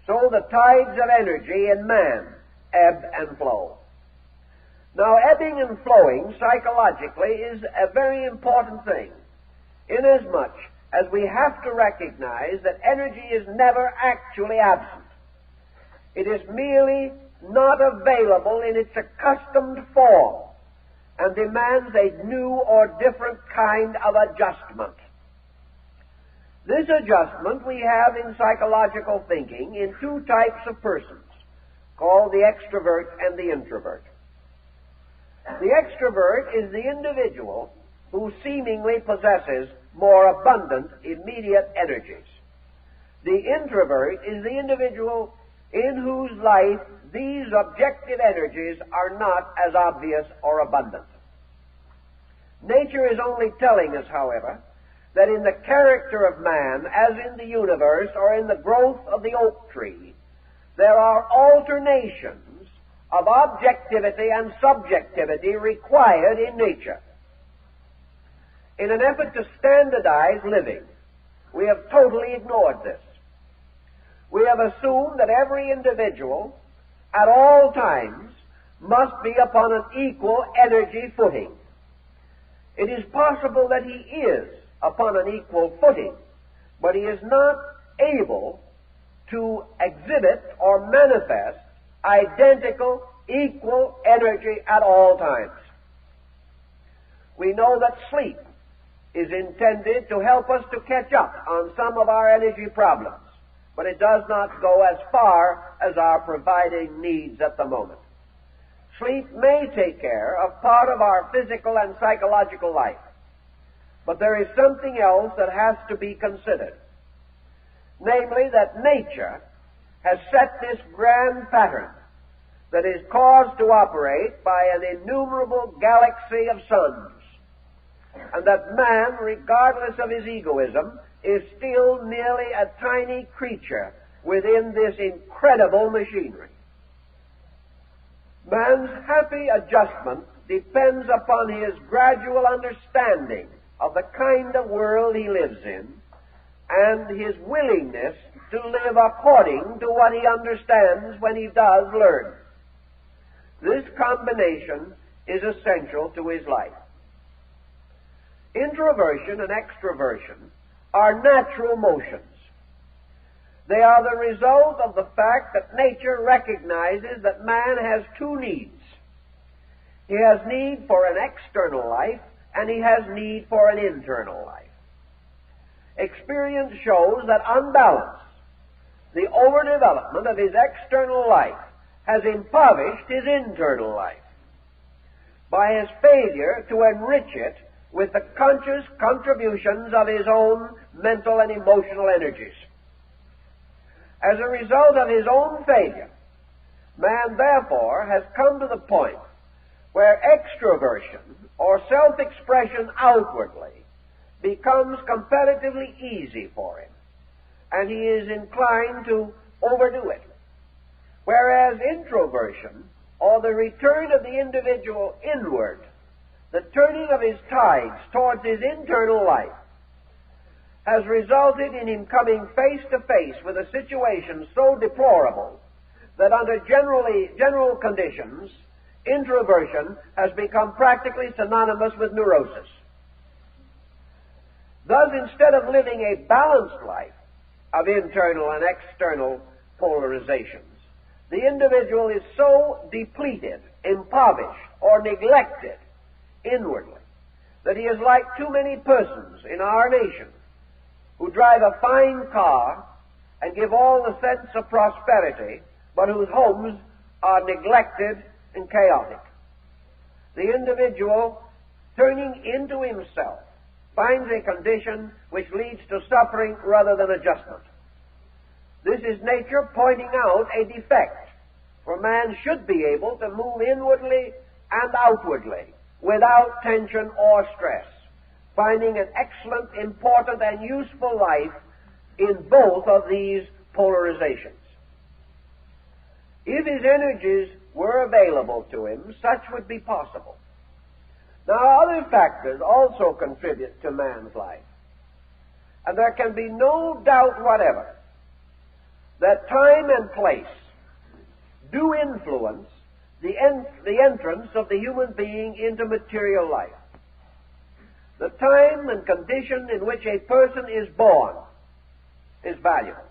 so the tides of energy in man ebb and flow. Now, ebbing and flowing psychologically is a very important thing, inasmuch as we have to recognize that energy is never actually absent. It is merely not available in its accustomed form and demands a new or different kind of adjustment. This adjustment we have in psychological thinking in two types of persons, called the extrovert and the introvert. The extrovert is the individual who seemingly possesses more abundant immediate energies. The introvert is the individual in whose life these objective energies are not as obvious or abundant. Nature is only telling us, however, that in the character of man, as in the universe or in the growth of the oak tree, there are alternations of objectivity and subjectivity required in nature. In an effort to standardize living, we have totally ignored this. We have assumed that every individual at all times must be upon an equal energy footing. It is possible that he is upon an equal footing, but he is not able to exhibit or manifest identical, equal energy at all times. We know that sleep is intended to help us to catch up on some of our energy problems, but it does not go as far as our providing needs at the moment. Sleep may take care of part of our physical and psychological life, but there is something else that has to be considered, namely that nature has set this grand pattern that is caused to operate by an innumerable galaxy of suns, and that man, regardless of his egoism, is still merely a tiny creature within this incredible machinery. Man's happy adjustment depends upon his gradual understanding of the kind of world he lives in and his willingness to live according to what he understands when he does learn. This combination is essential to his life. Introversion and extroversion are natural motions. They are the result of the fact that nature recognizes that man has two needs. He has need for an external life, and he has need for an internal life. Experience shows that unbalanced, the overdevelopment of his external life has impoverished his internal life by his failure to enrich it with the conscious contributions of his own mental and emotional energies. As a result of his own failure, man therefore has come to the point where extroversion or self-expression outwardly becomes comparatively easy for him, and he is inclined to overdo it. Whereas introversion, or the return of the individual inward, the turning of his tides towards his internal life, has resulted in him coming face to face with a situation so deplorable that under general conditions, introversion has become practically synonymous with neurosis. Thus, instead of living a balanced life, of internal and external polarizations. The individual is so depleted, impoverished, or neglected inwardly that he is like too many persons in our nation who drive a fine car and give all the sense of prosperity, but whose homes are neglected and chaotic. The individual, turning into himself, finds a condition which leads to suffering rather than adjustment. This is nature pointing out a defect, for man should be able to move inwardly and outwardly without tension or stress, finding an excellent, important, and useful life in both of these polarizations. If his energies were available to him, such would be possible. Now, other factors also contribute to man's life, and there can be no doubt whatever that time and place do influence the entrance of the human being into material life. The time and condition in which a person is born is valuable.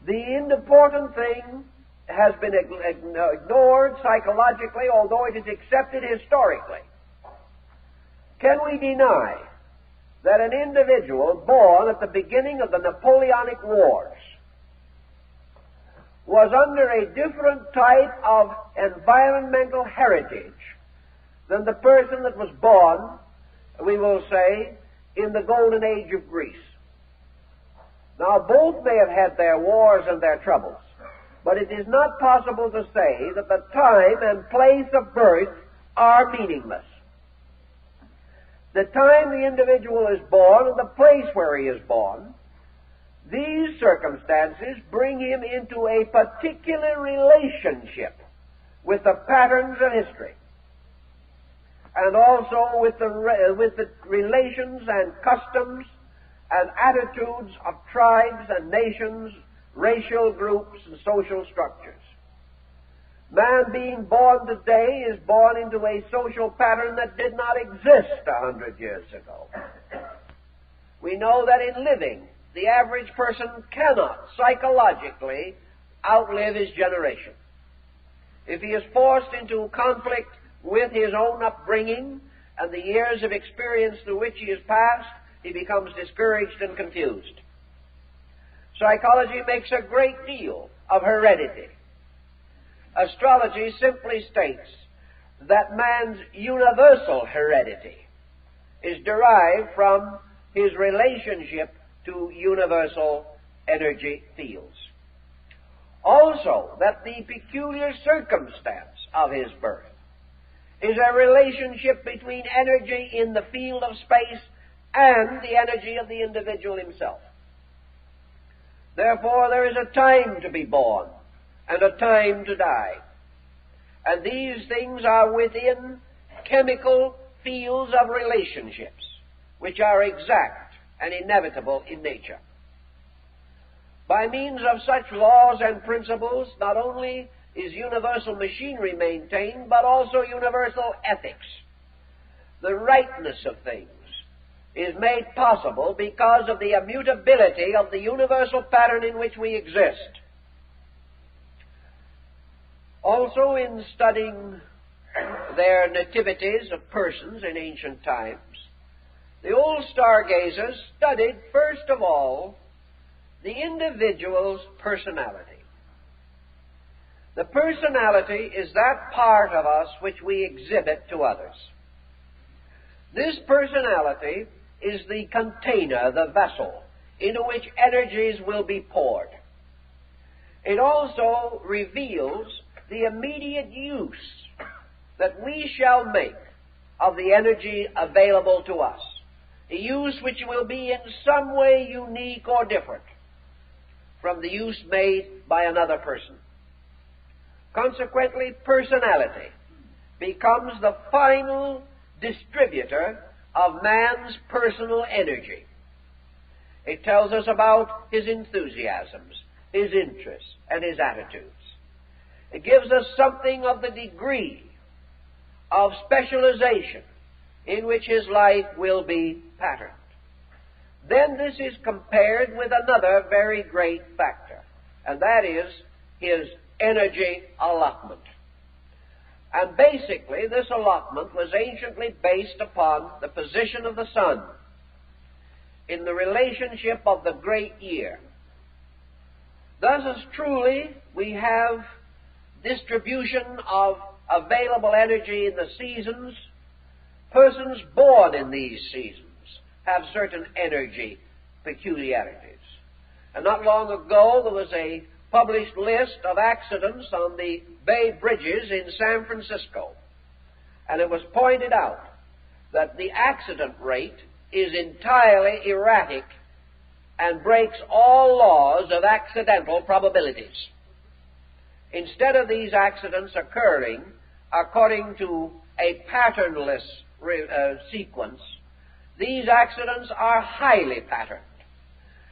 The important thing has been ignored psychologically, although it is accepted historically. Can we deny that an individual born at the beginning of the Napoleonic Wars was under a different type of environmental heritage than the person that was born, we will say, in the Golden Age of Greece? Now, both may have had their wars and their troubles, but it is not possible to say that the time and place of birth are meaningless. The time the individual is born and the place where he is born, these circumstances bring him into a particular relationship with the patterns of history, and also with the relations and customs and attitudes of tribes and nations, racial groups, and social structures. Man being born today is born into a social pattern that did not exist 100 years ago. We know that in living, the average person cannot psychologically outlive his generation. If he is forced into conflict with his own upbringing and the years of experience through which he has passed, he becomes discouraged and confused. Psychology makes a great deal of heredity. Astrology simply states that man's universal heredity is derived from his relationship to universal energy fields. Also, that the peculiar circumstance of his birth is a relationship between energy in the field of space and the energy of the individual himself. Therefore, there is a time to be born and a time to die. And these things are within chemical fields of relationships, which are exact and inevitable in nature. By means of such laws and principles, not only is universal machinery maintained, but also universal ethics. The rightness of things is made possible because of the immutability of the universal pattern in which we exist. Also, in studying their nativities of persons in ancient times, the old stargazers studied, first of all, the individual's personality. The personality is that part of us which we exhibit to others. This personality is the container, the vessel, into which energies will be poured. It also reveals the immediate use that we shall make of the energy available to us, a use which will be in some way unique or different from the use made by another person. Consequently, personality becomes the final distributor of man's personal energy. It tells us about his enthusiasms, his interests, and his attitudes. It gives us something of the degree of specialization in which his life will be patterned. then this is compared with another very great factor, and that is his energy allotment. And basically, this allotment was anciently based upon the position of the sun in the relationship of the great year. Thus, as truly we have distribution of available energy in the seasons, persons born in these seasons have certain energy peculiarities. And not long ago, there was a published list of accidents on the Bay Bridges in San Francisco. And it was pointed out that the accident rate is entirely erratic and breaks all laws of accidental probabilities. Instead of these accidents occurring according to a patternless sequence, these accidents are highly patterned.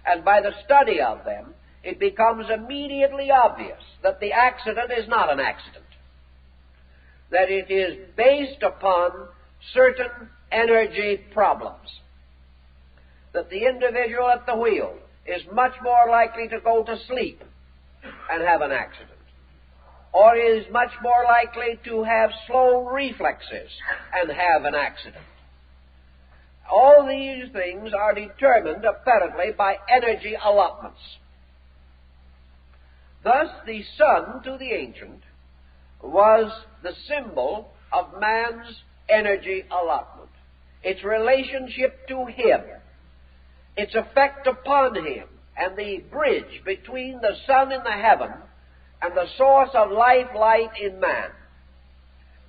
And by the study of them, it becomes immediately obvious that the accident is not an accident, that it is based upon certain energy problems, that the individual at the wheel is much more likely to go to sleep and have an accident, or is much more likely to have slow reflexes and have an accident. All these things are determined apparently by energy allotments. Thus, the sun to the ancient was the symbol of man's energy allotment, its relationship to him, its effect upon him, and the bridge between the sun in the heaven and the source of life light in man.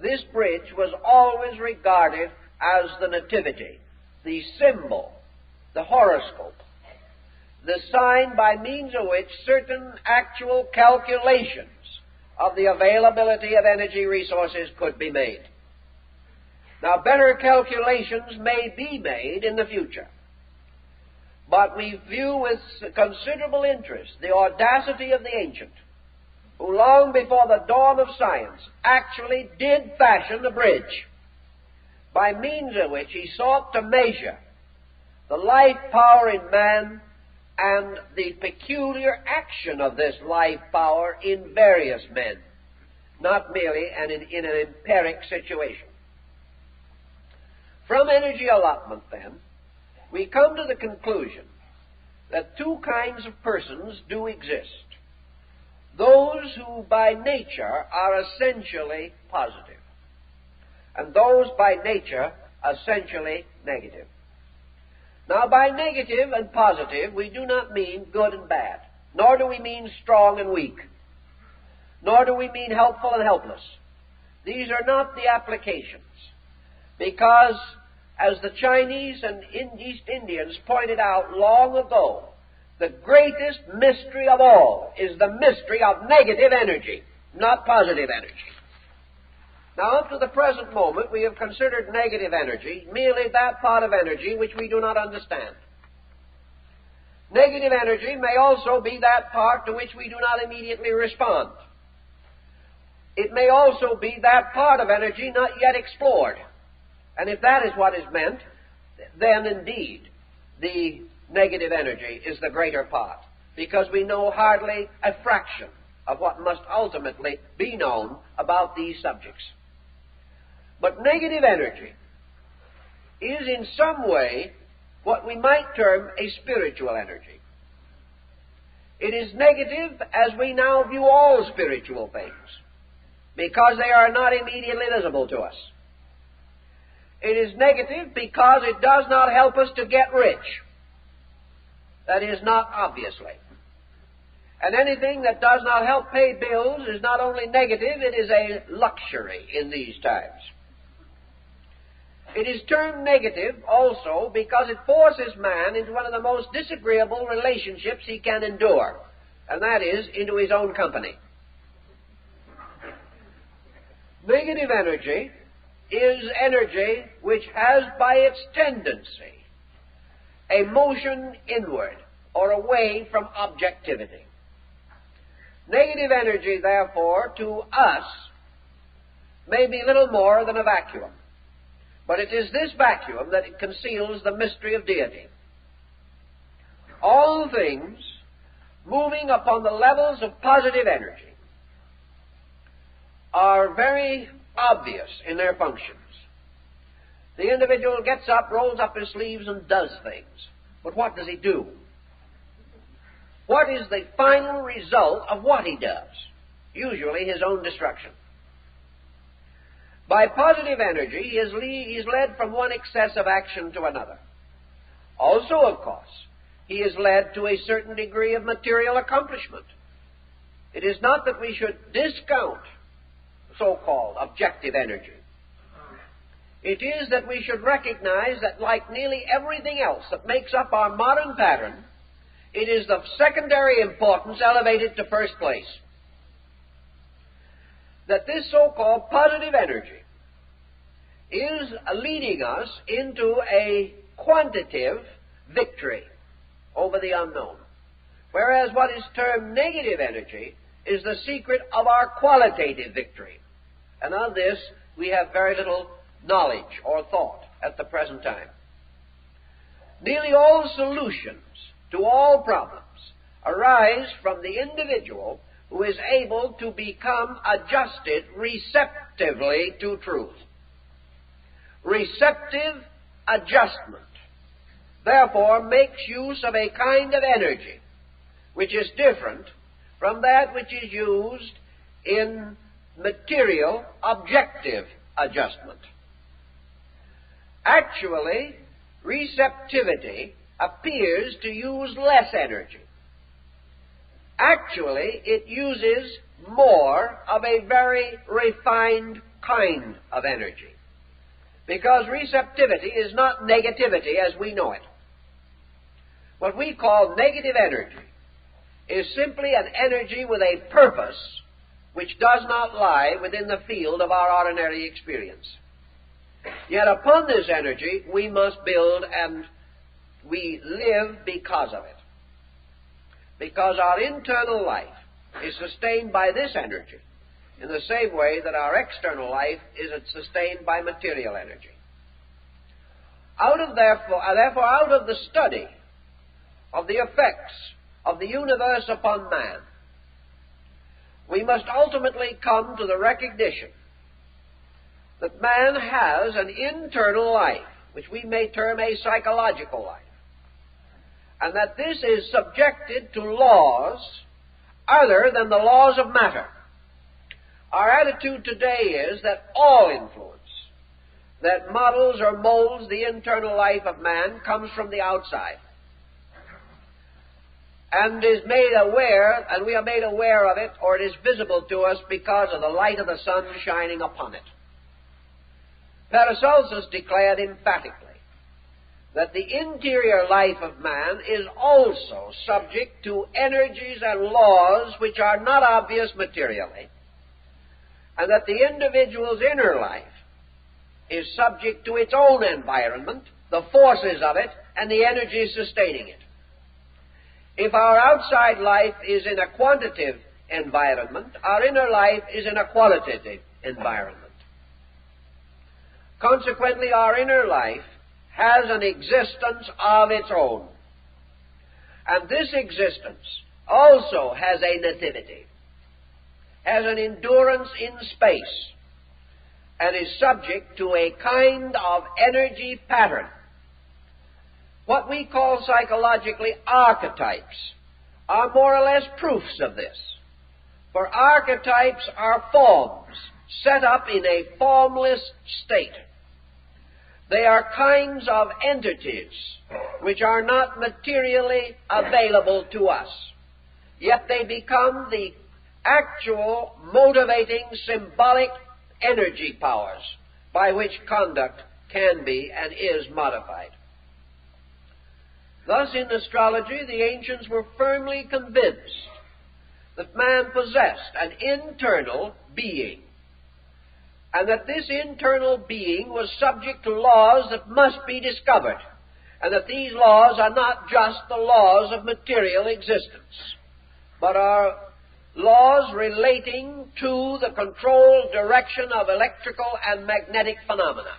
This bridge was always regarded as the nativity, the symbol, the horoscope, the sign by means of which certain actual calculations of the availability of energy resources could be made. Now, better calculations may be made in the future, but we view with considerable interest the audacity of the ancient, who long before the dawn of science actually did fashion a bridge, by means of which he sought to measure the life power in man and the peculiar action of this life power in various men, not merely in an empiric situation. From energy allotment, then, we come to the conclusion that two kinds of persons do exist. Those who by nature are essentially positive, and those by nature essentially negative. Now, by negative and positive, we do not mean good and bad, nor do we mean strong and weak, nor do we mean helpful and helpless. These are not the applications, because, as the Chinese and East Indians pointed out long ago, the greatest mystery of all is the mystery of negative energy, not positive energy. Now, up to the present moment, we have considered negative energy merely that part of energy which we do not understand. Negative energy may also be that part to which we do not immediately respond. It may also be that part of energy not yet explored. And if that is what is meant, then indeed the negative energy is the greater part, because we know hardly a fraction of what must ultimately be known about these subjects. But negative energy is in some way what we might term a spiritual energy. It is negative as we now view all spiritual things, because they are not immediately visible to us. It is negative because it does not help us to get rich. That is, not obviously. And anything that does not help pay bills is not only negative, it is a luxury in these times. It is termed negative also because it forces man into one of the most disagreeable relationships he can endure, and that is into his own company. Negative energy is energy which has by its tendency a motion inward or away from objectivity. Negative energy, therefore, to us may be little more than a vacuum. But it is this vacuum that conceals the mystery of deity. all things moving upon the levels of positive energy are very obvious in their functions. The individual gets up, rolls up his sleeves, and does things. But what does he do? What is the final result of what he does? Usually his own destruction. By positive energy, he is led from one excess of action to another. Also, of course, he is led to a certain degree of material accomplishment. It is not that we should discount so-called objective energy. It is that we should recognize that, like nearly everything else that makes up our modern pattern, it is of secondary importance elevated to first place. That this so-called positive energy is leading us into a quantitative victory over the unknown, whereas what is termed negative energy is the secret of our qualitative victory. And of this we have very little knowledge or thought at the present time. Nearly all solutions to all problems arise from the individual who is able to become adjusted receptively to truth. Receptive adjustment, therefore, makes use of a kind of energy which is different from that which is used in material objective adjustment. Actually, receptivity appears to use less energy. Actually, it uses more of a very refined kind of energy, because receptivity is not negativity as we know it. What we call negative energy is simply an energy with a purpose which does not lie within the field of our ordinary experience. Yet upon this energy we must build, and we live because of it. Because our internal life is sustained by this energy in the same way that our external life is sustained by material energy. Therefore, out of the study of the effects of the universe upon man, we must ultimately come to the recognition that man has an internal life, which we may term a psychological life, and that this is subjected to laws other than the laws of matter. Our attitude today is that all influence that models or molds the internal life of man comes from the outside, and is made aware, and we are made aware of it, or it is visible to us because of the light of the sun shining upon it. Paracelsus declared emphatically that the interior life of man is also subject to energies and laws which are not obvious materially, and that the individual's inner life is subject to its own environment, the forces of it, and the energies sustaining it. If our outside life is in a quantitative environment, our inner life is in a qualitative environment. Consequently, our inner life has an existence of its own. And this existence also has a nativity, has an endurance in space, and is subject to a kind of energy pattern. What we call psychologically archetypes are more or less proofs of this. For archetypes are forms set up in a formless state. They are kinds of entities which are not materially available to us, yet they become the actual motivating symbolic energy powers by which conduct can be and is modified. Thus, in astrology, the ancients were firmly convinced that man possessed an internal being, and that this internal being was subject to laws that must be discovered, and that these laws are not just the laws of material existence, but are laws relating to the controlled direction of electrical and magnetic phenomena.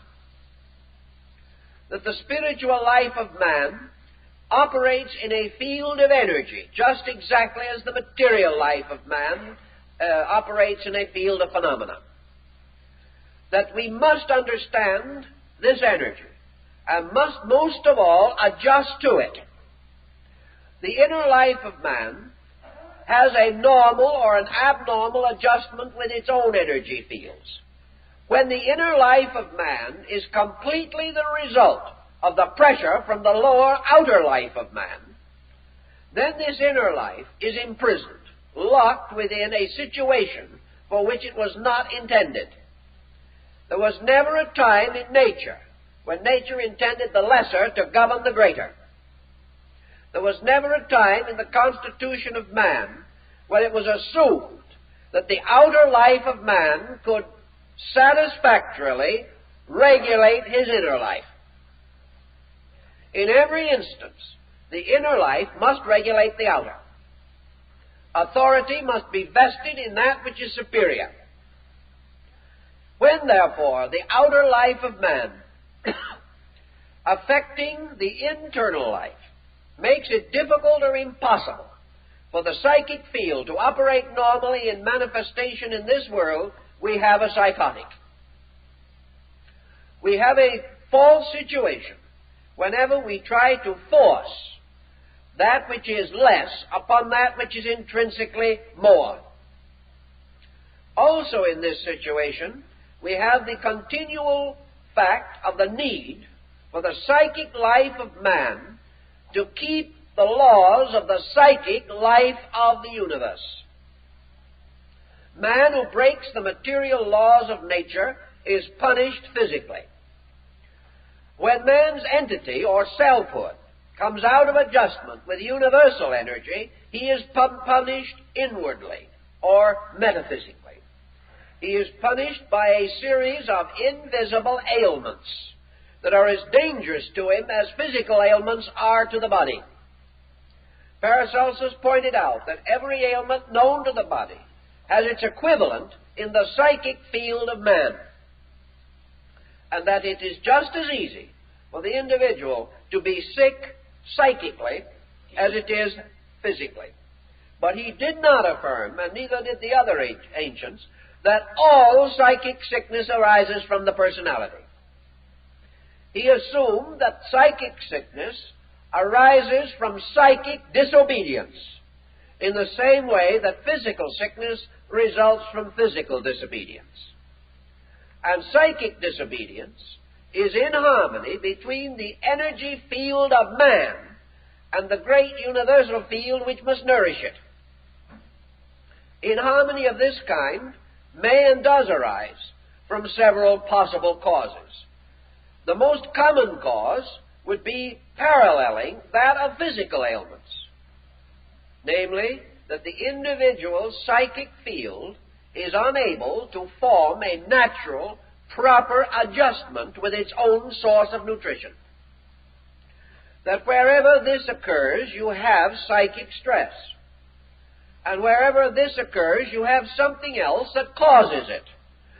That the spiritual life of man operates in a field of energy, just exactly as the material life of man operates in a field of phenomena. That we must understand this energy, and must most of all adjust to it. The inner life of man has a normal or an abnormal adjustment with its own energy fields. When the inner life of man is completely the result of the pressure from the lower outer life of man, then this inner life is imprisoned, locked within a situation for which it was not intended. There was never a time in nature when nature intended the lesser to govern the greater. There was never a time in the constitution of man when it was assumed that the outer life of man could satisfactorily regulate his inner life. In every instance, the inner life must regulate the outer. Authority must be vested in that which is superior. When, therefore, the outer life of man, affecting the internal life, makes it difficult or impossible for the psychic field to operate normally in manifestation in this world, we have a psychotic. We have a false situation whenever we try to force that which is less upon that which is intrinsically more. Also in this situation, we have the continual fact of the need for the psychic life of man to keep the laws of the psychic life of the universe. Man who breaks the material laws of nature is punished physically. When man's entity or selfhood comes out of adjustment with universal energy, he is punished inwardly or metaphysically. He is punished by a series of invisible ailments that are as dangerous to him as physical ailments are to the body. Paracelsus pointed out that every ailment known to the body has its equivalent in the psychic field of man, and that it is just as easy for the individual to be sick psychically as it is physically. But he did not affirm, and neither did the other ancients, that all psychic sickness arises from the personality. He assumed that psychic sickness arises from psychic disobedience, in the same way that physical sickness results from physical disobedience. And psychic disobedience is in harmony between the energy field of man and the great universal field which must nourish it. Inharmony of this kind may and does arise from several possible causes. The most common cause would be paralleling that of physical ailments, namely, that the individual's psychic field is unable to form a natural, proper adjustment with its own source of nutrition. That wherever this occurs, you have psychic stress. And wherever this occurs, you have something else that causes it.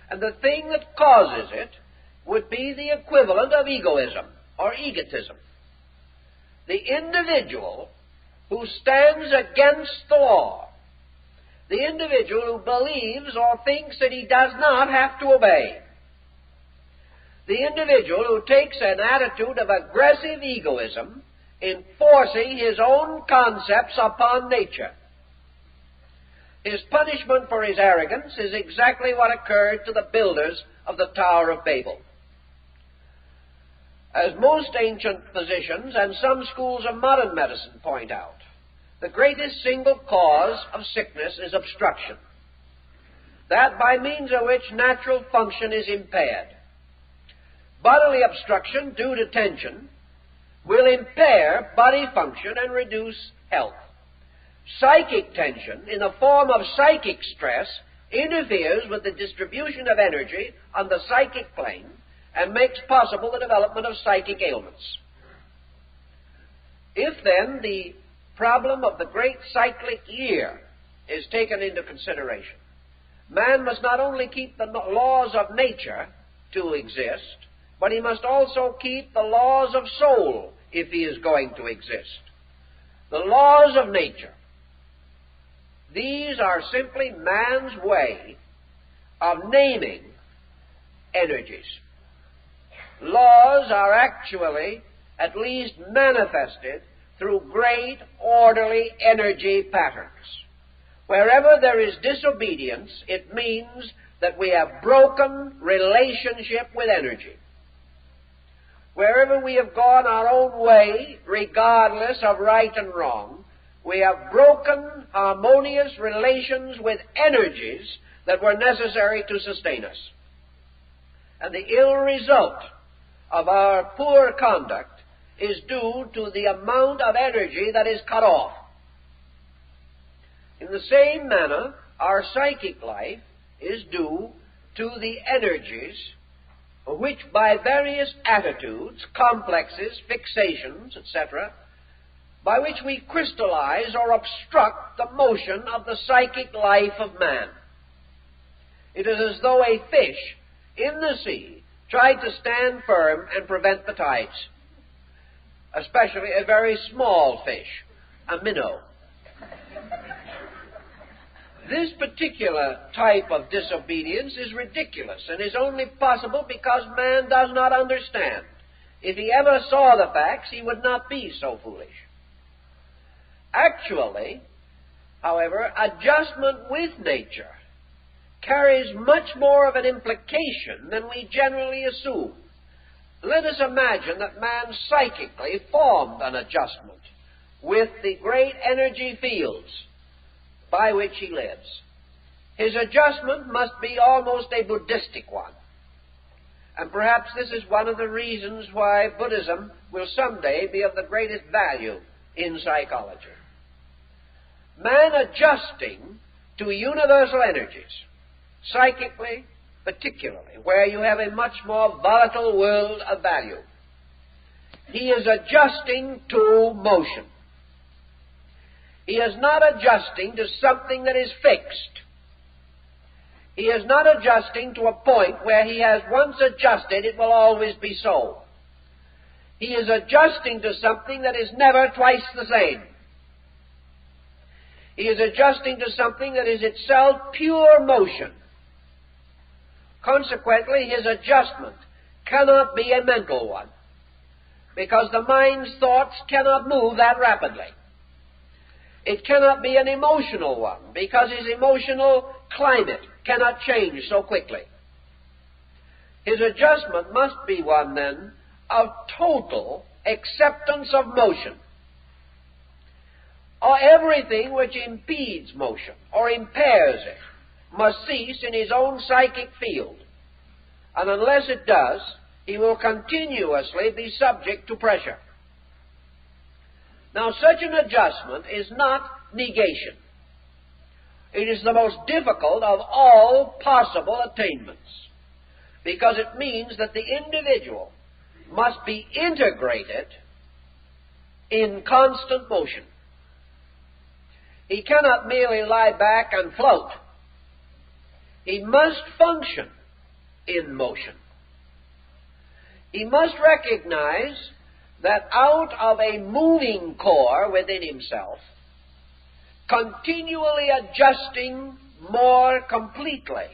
And the thing that causes it would be the equivalent of egoism or egotism. The individual who stands against the law, the individual who believes or thinks that he does not have to obey, the individual who takes an attitude of aggressive egoism in forcing his own concepts upon nature. His punishment for his arrogance is exactly what occurred to the builders of the Tower of Babel. As most ancient physicians and some schools of modern medicine point out, the greatest single cause of sickness is obstruction, that by means of which natural function is impaired. Bodily obstruction due to tension will impair body function and reduce health. Psychic tension, in the form of psychic stress, interferes with the distribution of energy on the psychic plane and makes possible the development of psychic ailments. If, then, the problem of the great cyclic year is taken into consideration, man must not only keep the laws of nature to exist, but he must also keep the laws of soul if he is going to exist. The laws of nature. These are simply man's way of naming energies. Laws are actually at least manifested through great orderly energy patterns. Wherever there is disobedience, it means that we have broken relationship with energy. Wherever we have gone our own way, regardless of right and wrong, we have broken harmonious relations with energies that were necessary to sustain us. And the ill result of our poor conduct is due to the amount of energy that is cut off. In the same manner, our psychic life is due to the energies which by various attitudes, complexes, fixations, etc., by which we crystallize or obstruct the motion of the psychic life of man. It is as though a fish in the sea tried to stand firm and prevent the tides, especially a very small fish, a minnow. This particular type of disobedience is ridiculous and is only possible because man does not understand. If he ever saw the facts, he would not be so foolish. Actually, however, adjustment with nature carries much more of an implication than we generally assume. Let us imagine that man psychically formed an adjustment with the great energy fields by which he lives. His adjustment must be almost a Buddhistic one. And perhaps this is one of the reasons why Buddhism will someday be of the greatest value in psychology. Man adjusting to universal energies, psychically particularly, where you have a much more volatile world of value. He is adjusting to motion. He is not adjusting to something that is fixed. He is not adjusting to a point where he has once adjusted, it will always be so. He is adjusting to something that is never twice the same. He is adjusting to something that is itself pure motion. Consequently, his adjustment cannot be a mental one, because the mind's thoughts cannot move that rapidly. It cannot be an emotional one, because his emotional climate cannot change so quickly. His adjustment must be one, then, of total acceptance of motion, or everything which impedes motion or impairs it must cease in his own psychic field, and unless it does, he will continuously be subject to pressure. Now, such an adjustment is not negation. It is the most difficult of all possible attainments, because it means that the individual must be integrated in constant motion. He cannot merely lie back and float. He must function in motion. He must recognize that out of a moving core within himself, continually adjusting more completely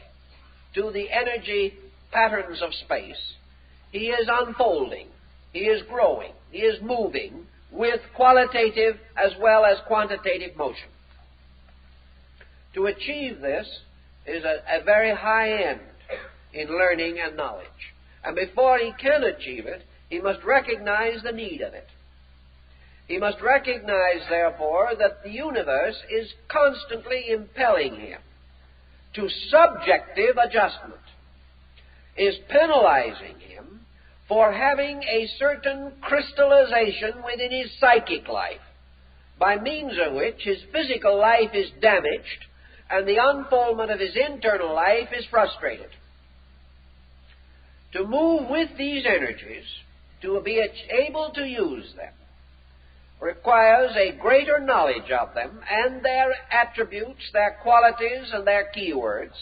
to the energy patterns of space, he is unfolding, he is growing, he is moving with qualitative as well as quantitative motion. To achieve this is a very high end in learning and knowledge. And before he can achieve it, he must recognize the need of it. He must recognize, therefore, that the universe is constantly impelling him to subjective adjustment, is penalizing him for having a certain crystallization within his psychic life, by means of which his physical life is damaged and the unfoldment of his internal life is frustrated. To move with these energies, to be able to use them, requires a greater knowledge of them and their attributes, their qualities, and their keywords.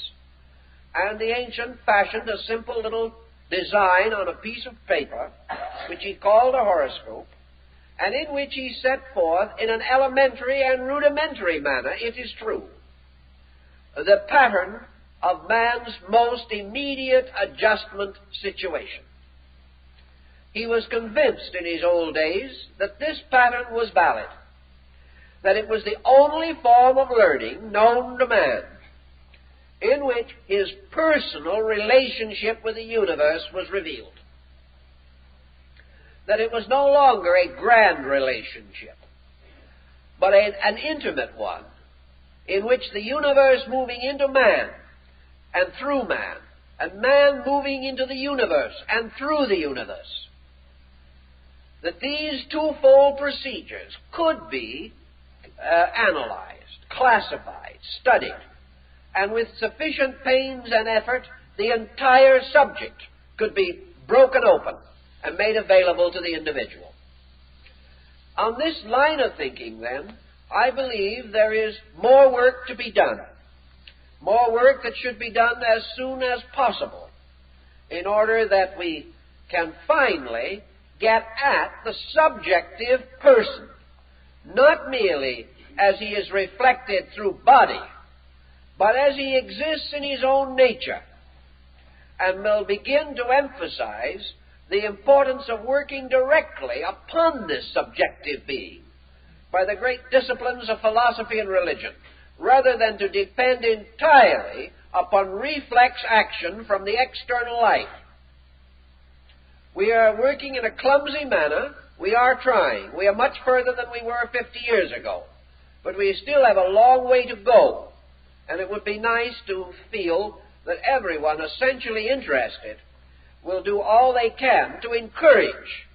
And the ancient fashioned a simple little design on a piece of paper, which he called a horoscope, and in which he set forth in an elementary and rudimentary manner, it is true, the pattern of man's most immediate adjustment situation. He was convinced in his old days that this pattern was valid, that it was the only form of learning known to man in which his personal relationship with the universe was revealed. That it was no longer a grand relationship, but an intimate one, in which the universe moving into man and through man, and man moving into the universe and through the universe, that these twofold procedures could be analyzed, classified, studied, and with sufficient pains and effort, the entire subject could be broken open and made available to the individual. On this line of thinking, then, I believe there is more work to be done, more work that should be done as soon as possible, in order that we can finally get at the subjective person, not merely as he is reflected through body, but as he exists in his own nature, and will begin to emphasize the importance of working directly upon this subjective being by the great disciplines of philosophy and religion, rather than to depend entirely upon reflex action from the external life. We are working in a clumsy manner. We are trying. We are much further than we were 50 years ago. But we still have a long way to go. And it would be nice to feel that everyone essentially interested will do all they can to encourage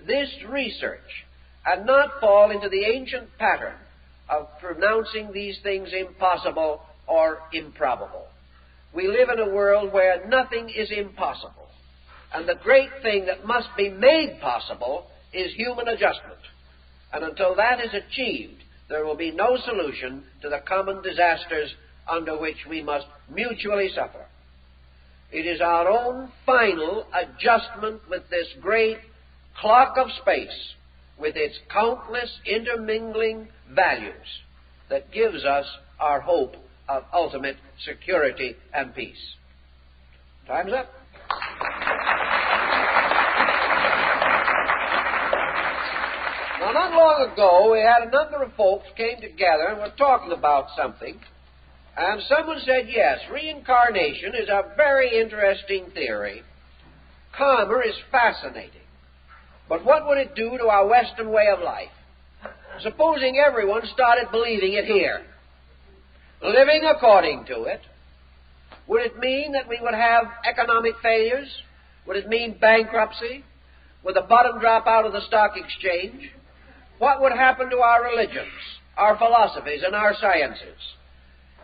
this research and not fall into the ancient pattern of pronouncing these things impossible or improbable. We live in a world where nothing is impossible. And the great thing that must be made possible is human adjustment. And until that is achieved, there will be no solution to the common disasters under which we must mutually suffer. It is our own final adjustment with this great clock of space, with its countless intermingling values, that gives us our hope of ultimate security and peace. Time's up. Now, not long ago, we had a number of folks came together and were talking about something, and someone said, yes, reincarnation is a very interesting theory. Karma is fascinating. But what would it do to our Western way of life? Supposing everyone started believing it here, living according to it, would it mean that we would have economic failures? Would it mean bankruptcy? Would the bottom drop out of the stock exchange? What would happen to our religions, our philosophies, and our sciences?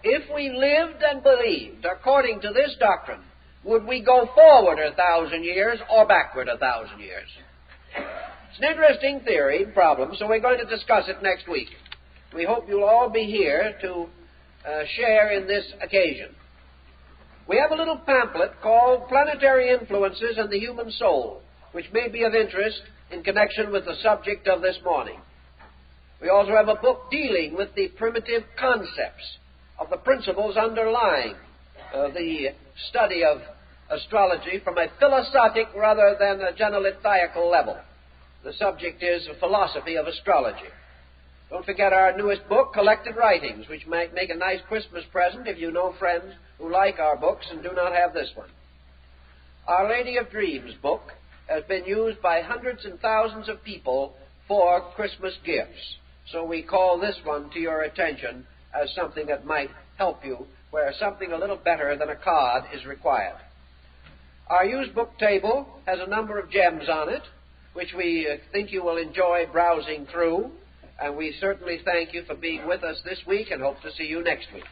If we lived and believed according to this doctrine, would we go forward 1,000 years or backward 1,000 years? It's an interesting theory and problem, so we're going to discuss it next week. We hope you'll all be here to share in this occasion. We have a little pamphlet called Planetary Influences and the Human Soul, which may be of interest in connection with the subject of this morning. We also have a book dealing with the primitive concepts of the principles underlying the study of astrology from a philosophic rather than a genelithaical level. The subject is a philosophy of astrology. Don't forget our newest book, Collected Writings, which might make a nice Christmas present if you know friends who like our books and do not have this one. Our Lady of Dreams book has been used by hundreds and thousands of people for Christmas gifts. So we call this one to your attention as something that might help you, where something a little better than a card is required. Our used book table has a number of gems on it, which we think you will enjoy browsing through, and we certainly thank you for being with us this week and hope to see you next week.